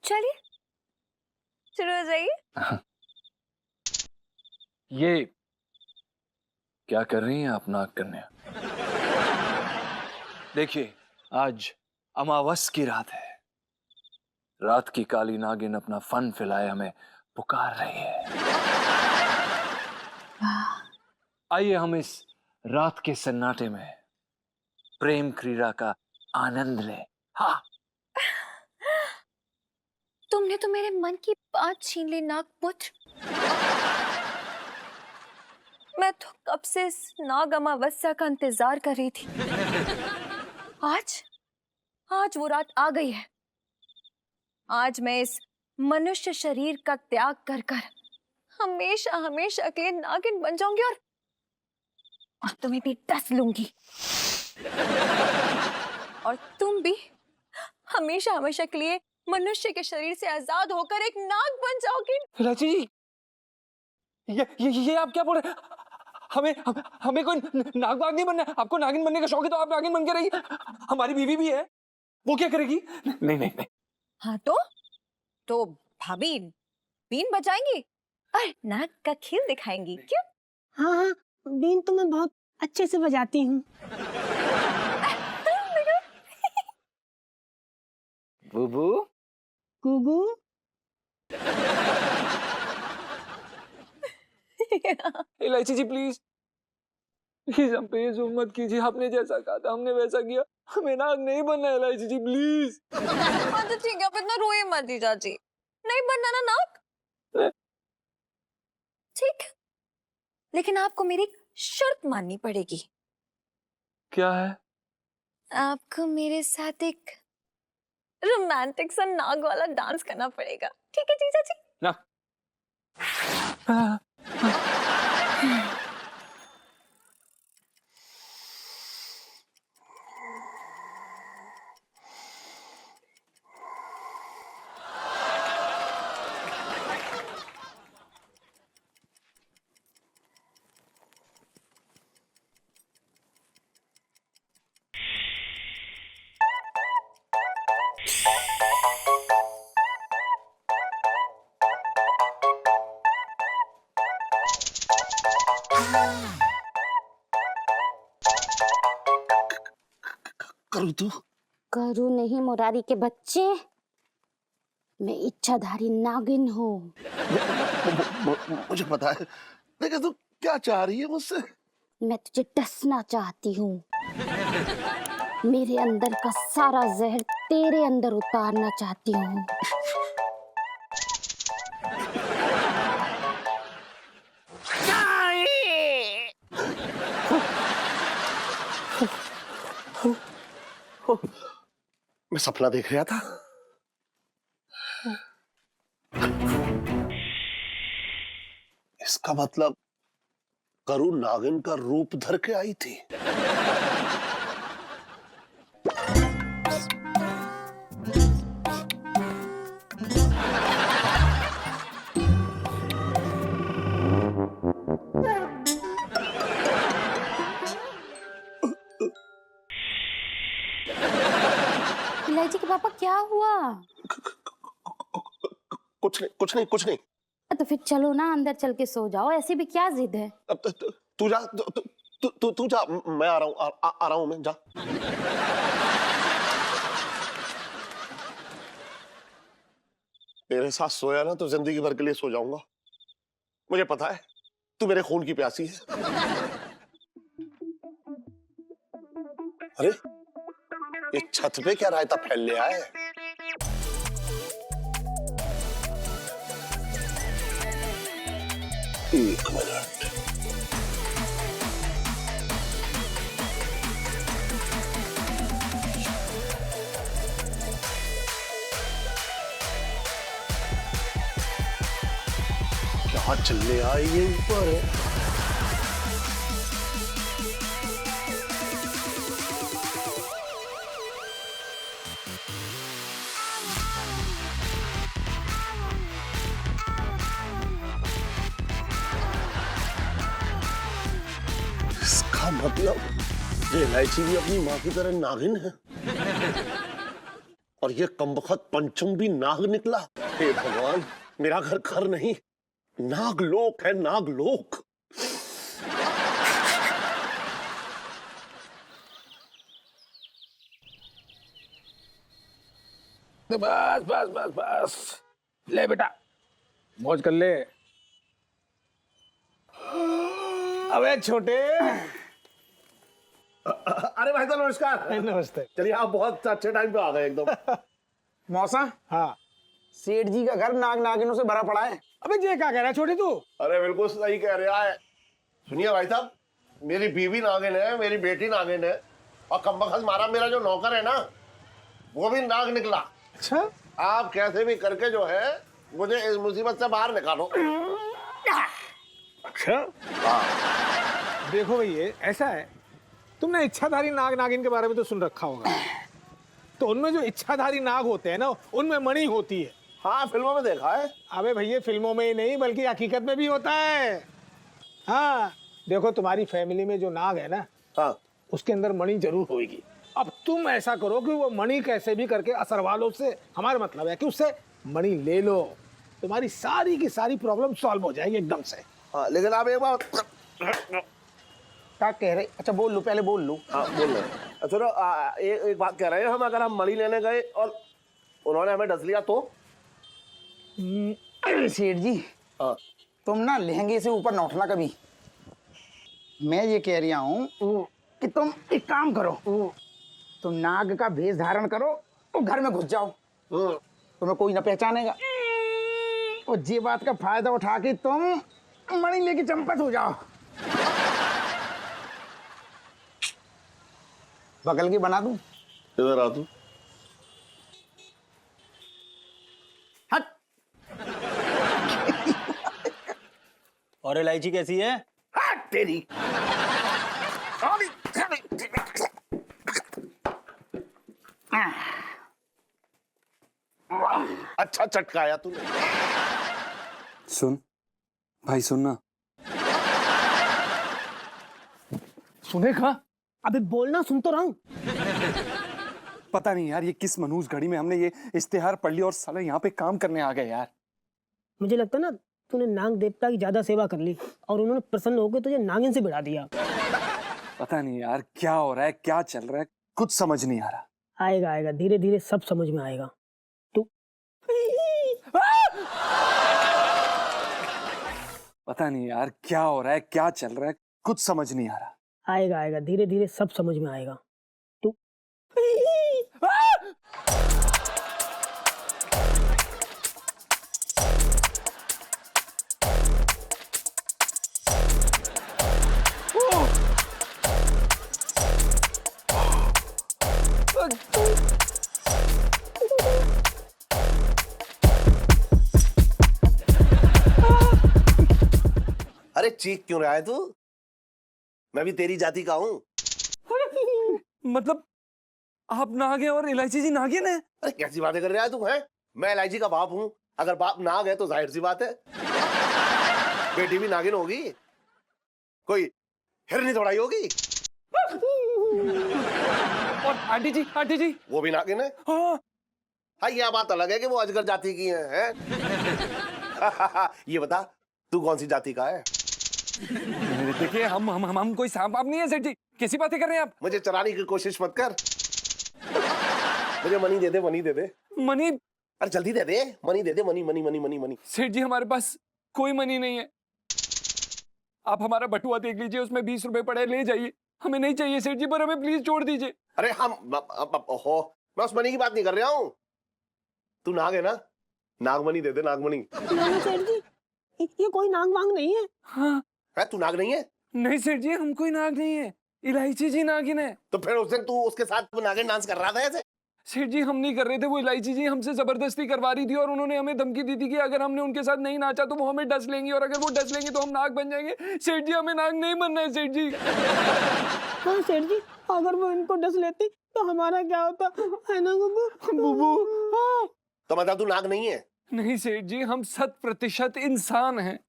चलिए शुरू हो जाइए। ये क्या कर रही हैं आप नाग कन्या? देखिए आज अमावस की रात है, रात की काली नागिन अपना फन फैलाए हमें पुकार रही है। आइए हम इस रात के सन्नाटे में प्रेम क्रीड़ा का आनंद लें। हाँ तुमने तो मेरे मन की बात छीन ली नागपुत्र। मैं तो कब से इस नाग अमावस्या का इंतजार कर रही थी। आज वो रात आ गई है। आज मैं इस मनुष्य शरीर का त्याग कर कर हमेशा हमेशा के लिए नागिन बन जाऊंगी और तुम्हें भी डस लूंगी और तुम भी हमेशा हमेशा के लिए मनुष्य के शरीर से आजाद होकर एक नाग बन जाओगी। इलायची जी ये आप क्या बोल रहे हैं? हमें कोई नाग वाग नहीं बनना है। आपको नागिन बनने का शौक है तो आप नागिन बन के रहिए। हमारी बीवी भी है, वो क्या करेगी? नहीं नहीं नहीं। हाँ तो भाभी बीन बजाएंगी और नाग का खेल दिखाएंगी, क्यों? हाँ हाँ, बीन तो मैं बहुत अच्छे से बजाती हूँ। बुबू गुगू इलायची जी प्लीज हम पे ये जुल्म मत कीजिए। आपने जैसा कहा था हमने वैसा किया, हमें नाग नहीं बनना है। इलायची जी प्लीज। हाँ तो ठीक है, अब इतना रोए मत जीजा जी, नहीं बनना ना नाग। ठीक, लेकिन आपको मेरी एक शर्त माननी पड़ेगी। क्या है? आपको मेरे साथ एक रोमांटिक सा नाग वाला डांस करना पड़ेगा, ठीक है जीजा जी? ना करूँ तू? करू नहीं मुरारी के बच्चे, मैं इच्छाधारी नागिन हूँ। मुझे पता है, लेकिन तू क्या चाह रही है मुझसे? मैं तुझे डसना चाहती हूँ, मेरे अंदर का सारा जहर तेरे अंदर उतारना चाहती हूँ। मैं सपना देख रहा था। इसका मतलब करू नागिन का रूप धर के आई थी। इलायची के पापा क्या हुआ? कुछ नहीं। तो फिर चलो ना, अंदर चल के सो जाओ, ऐसी भी क्या जिद है? अब तू जा, तू जा, मैं आ रहा हूँ मैं, जा। तेरे साथ सोया ना तो जिंदगी भर के लिए सो जाऊंगा। मुझे पता है तू मेरे खून की प्यासी है। अरे ये छत पे क्या रायता फैल लिया है? एक मिनट। क्या चलने आई ये ऊपर? इसका मतलब ये इलायची भी अपनी माँ की तरह नागिन है और ये कमबख्त पंचम भी नाग निकला। हे भगवान, मेरा घर नहीं, नागलोक है, नागलोक। बस बस बस बस, ले बेटा मौज कर ले। अबे छोटे। अरे भाई साहब नमस्कार। नमस्ते। चलिए आप बहुत अच्छे टाइम पे आ गए एकदम। मौसा, हाँ सेठ जी का घर नाग नागिनों से भरा पड़ा है। अबे ये क्या कह रहा है छोटे तू? अरे बिल्कुल सही कह रहा है। सुनिए भाई साहब, मेरी बीवी नागिन है, मेरी बेटी नागिन है और कमबख्त मारा मेरा जो नौकर है ना वो भी नाग निकला। अच्छा, आप कैसे भी करके जो है मुझे इस मुसीबत से बाहर निकालो। अच्छा देखो भाई, ये ऐसा है, तुमने इच्छाधारी नाग नागिन के बारे में तो सुन रखा होगा। तो उनमें जो इच्छाधारी नाग होते हैं ना, उनमें मणि होती है। हाँ फिल्मों में देखा है। अबे भैया फिल्मों में ही नहीं बल्कि हकीकत में भी होता है। हाँ देखो, तुम्हारी फैमिली में जो नाग है ना, हाँ उसके अंदर मणि जरूर होगी। अब तुम ऐसा करो कि वो मणि कैसे भी करके असरवालों से, हमारा मतलब है कि उससे मणि ले लो, तुम्हारी सारी की सारी प्रॉब्लम सॉल्व हो जाएगी एकदम से। हाँ, लेकिन आप एक बार क्या कह रहे? अच्छा बोल लो, पहले बोल लो। हाँ बोल रहे। चलो एक बात कह रहे हैं हम, अगर हम मणि लेने गए और उन्होंने हमें डस लिया तो? सेठ जी, हाँ तुम ना लहंगे से ऊपर न उठना कभी। मैं ये कह रहा हूँ कि तुम एक काम करो, तुम नाग का भेष धारण करो और घर में घुस जाओ, तुम्हें कोई ना पहचानेगा। और ये बात का फायदा उठा के तुम मणि लेके चंपत हो जाओ। बगल की बना दूं? इधर आ तू। हट। और इलायची कैसी है? हट तेरी। अच्छा चटकाया तूने। सुन भाई, सुनना। सुनेगा? अबे बोलना, सुन तो रहा हूँ। पता नहीं यार, ये किस मनहूस घड़ी में हमने ये इश्तिहार पढ़ लिया और साला यहाँ पे काम करने आ गए यार। मुझे लगता है ना तूने नाग देवता की ज्यादा सेवा कर ली और उन्होंने प्रसन्न होकर तुझे नागिन से भिड़ा दिया। पता नहीं यार क्या हो रहा है, क्या चल रहा है, कुछ समझ नहीं आ रहा। आएगा आएगा, धीरे धीरे सब समझ में आएगा। तू पता नहीं यार क्या हो रहा है, क्या चल रहा है, कुछ समझ नहीं आ रहा। आएगा आएगा, धीरे धीरे सब समझ में आएगा। तू अरे चीख क्यों रहा है तू? मैं भी तेरी जाति का हूँ। मतलब आप नाग हैं और इलायची जी नागिन है? अरे कैसी बातें कर रहा है तू? है मैं इलायची का बाप हूँ। अगर बाप नाग है तो जाहिर सी बात है बेटी भी नागिन होगी। कोई हिरनी दौड़ाई होगी। और आंटी जी वो भी नागिन है। हाँ ये बात अलग है कि वो अजगर जाति की है? ये बता तू कौन सी जाति का है? देखिए हम कोई सांप आप नहीं है सेठ जी, कैसी बातें कर रहे हैं आप? मुझे चराने की कोशिश मत कर। मुझे मनी दे दे, मनी दे दे। मनी? अरे जल्दी दे दे, मनी दे दे, money money money money money. सेठ जी हमारे पास कोई मनी नहीं है। आप हमारा बटुआ देख लीजिए, उसमें 20 रुपए पड़े, ले जाइए। हमें नहीं चाहिए सेठ जी, पर हमें प्लीज छोड़ दीजिए। अरे हम हो मैं उस मनी की बात नहीं कर रहा हूँ। तू नाग है ना, नागमणि दे दे, नागमणि। सेठ जी ये कोई नाग वांग नहीं है। हाँ है तू नाग नहीं है? नहीं सेठ जी हम कोई नाग नहीं है, इलायची जी नागिन है। तो फिर उस दिन तू उसके साथ नागिन डांस कर रहा था ऐसे? सेठ जी हम नहीं कर रहे थे, वो इलायची जी हमसे जबरदस्ती करवा रही थी और उन्होंने हमें धमकी दी थी कि अगर हमने उनके साथ नहीं नाचा तो वो हमें डस लेंगी और अगर वो डस लेंगी तो हम नाग बन जाएंगे। सेठ जी हमें नाग नहीं बनना है सेठ जी। हाँ सेठ जी, अगर वो इनको डस लेती तो हमारा क्या होता है ना बुबू? हाँ। तो मतलब तू नाग नहीं है? नहीं सेठ जी हम 100% इंसान हैं।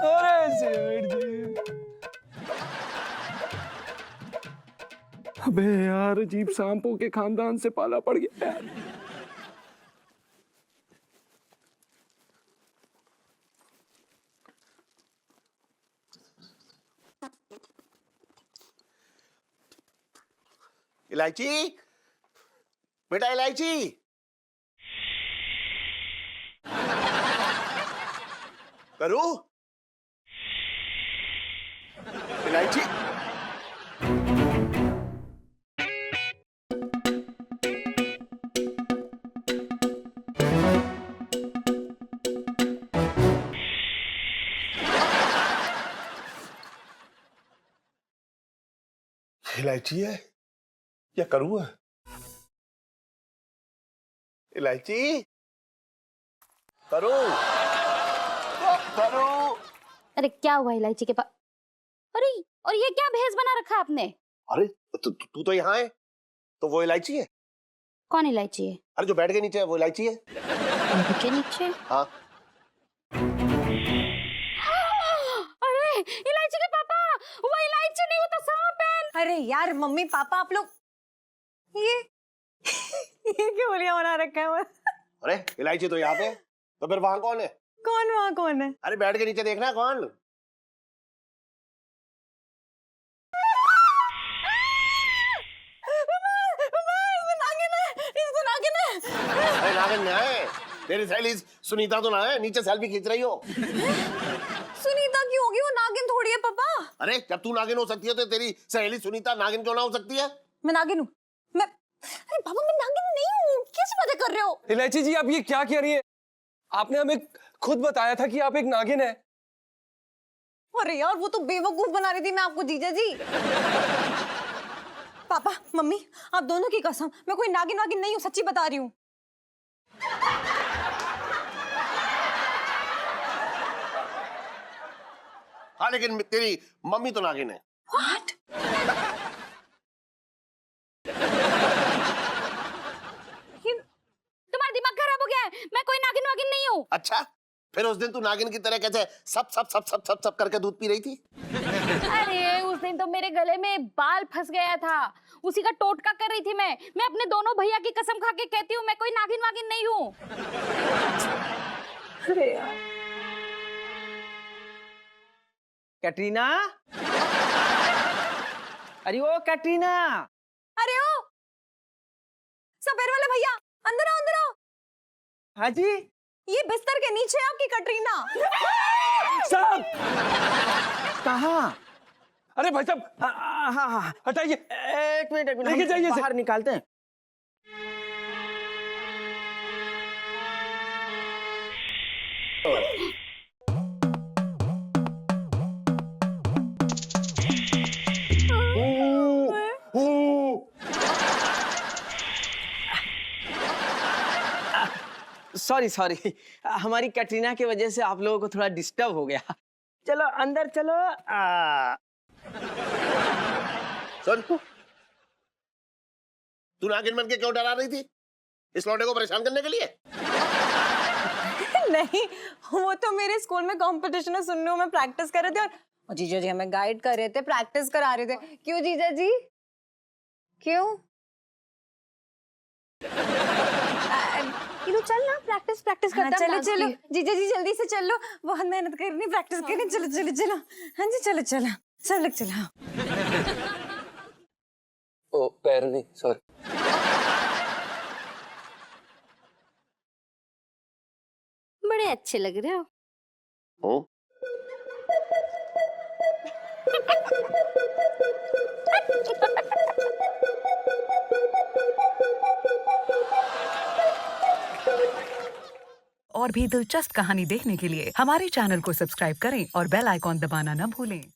अरे सेठ जी, अबे यार अजीब सांपों के खानदान से पाला पड़ गया यार। इलायची, बेटा इलायची। करू इलायची। इलायची है या करू है? इलायची, करू करू। अरे क्या हुआ इलायची के पास? अरे और ये क्या भेष बना रखा है आपने? अरे तू तो यहाँ है, तो वो इलायची है? कौन इलायची है? अरे जो बैठ के नीचे है वो इलायची है। के नीचे? हाँ। अरे इलायची के पापा, वो इलायची नहीं, वो तो सांप है। अरे यार मम्मी पापा आप लोग ये क्यों बोलिया बना रखा है वो? अरे इलायची तो यहाँ पे, तो फिर वहां कौन है? कौन वहाँ कौन है? अरे बैठ के नीचे देखना कौन। अरे नागिन ना है, तेरी सहेली सुनीता तो ना है, नीचे सेल्फी खींच रही हो। सुनीता की होगी, वो नागिन थोड़ी है पापा। अरे जब तू नागिन हो सकती है तो तेरी सहेली सुनीता नागिन क्यों ना हो सकती है? मैं नागिन हूँ मैं। अरे पापा मैं नागिन नहीं हूँ, कैसी बातें कर रहे हो? इलायची जी आप ये क्या कह रही है? आपने हमें खुद बताया था कि आप एक नागिन है। अरे यार वो तो बेवकूफ बना रही थी मैं आपको जीजा जी। पापा मम्मी आप दोनों की कसम, मैं कोई नागिन वागिन नहीं हूँ, सच्ची बता रही हूँ। हाँ लेकिन तेरी मम्मी तो नागिन है। What? तुम्हारा दिमाग खराब हो गया है, मैं कोई नागिन वागिन नहीं हूँ। अच्छा फिर उस दिन तू नागिन की तरह कैसे सब सब सब सब सब सब करके दूध पी रही थी? अरे उस दिन तो मेरे गले में बाल फंस गया था, उसी का टोटका कर रही थी मैं अपने दोनों भैया की कसम खा के कहती हूँ मैं कोई नागिन वागिन नहीं हूँ। अरे यार कैटरीना, अरे ओ कैटरीना। अरे ओ सफेद वाले भैया, अंदर आओ अंदर आओ। हाँ जी। ये बिस्तर के नीचे है आपकी कटरीना। साहब कहाँ? अरे भाई साहब हाँ हाँ हटाइए। एक मिनट लेके जाइए इसे। बाहर निकालते हैं। सॉरी सॉरी, हमारी कैटरीना की वजह से आप लोगों को थोड़ा डिस्टर्ब हो गया। चलो अंदर चलो। सुन, तू नागिन बन के क्यों डरा रही थी? इस लौंडे को परेशान करने के लिए? नहीं, वो तो मेरे स्कूल में कंपटीशन है सुनने में प्रैक्टिस कर रहे थे और जीजा जी हमें गाइड कर रहे थे, प्रैक्टिस करा रहे थे। क्यों जीजा जी? क्यों? इनो चल ना, प्रैक्टिस प्रैक्टिस हाँ, करते हैं चलो डांस चलो की। जीजा जी जल्दी से चलो, बहुत मेहनत करनी, प्रैक्टिस करनी। चलो चलो चलो, हाँ जी चलो चलो, सब लोग चलो। ओ पैर नहीं, सॉरी। बड़े अच्छे लग रहे हो। हूँ? और भी दिलचस्प कहानी देखने के लिए हमारे चैनल को सब्सक्राइब करें और बेल आइकॉन दबाना न भूलें।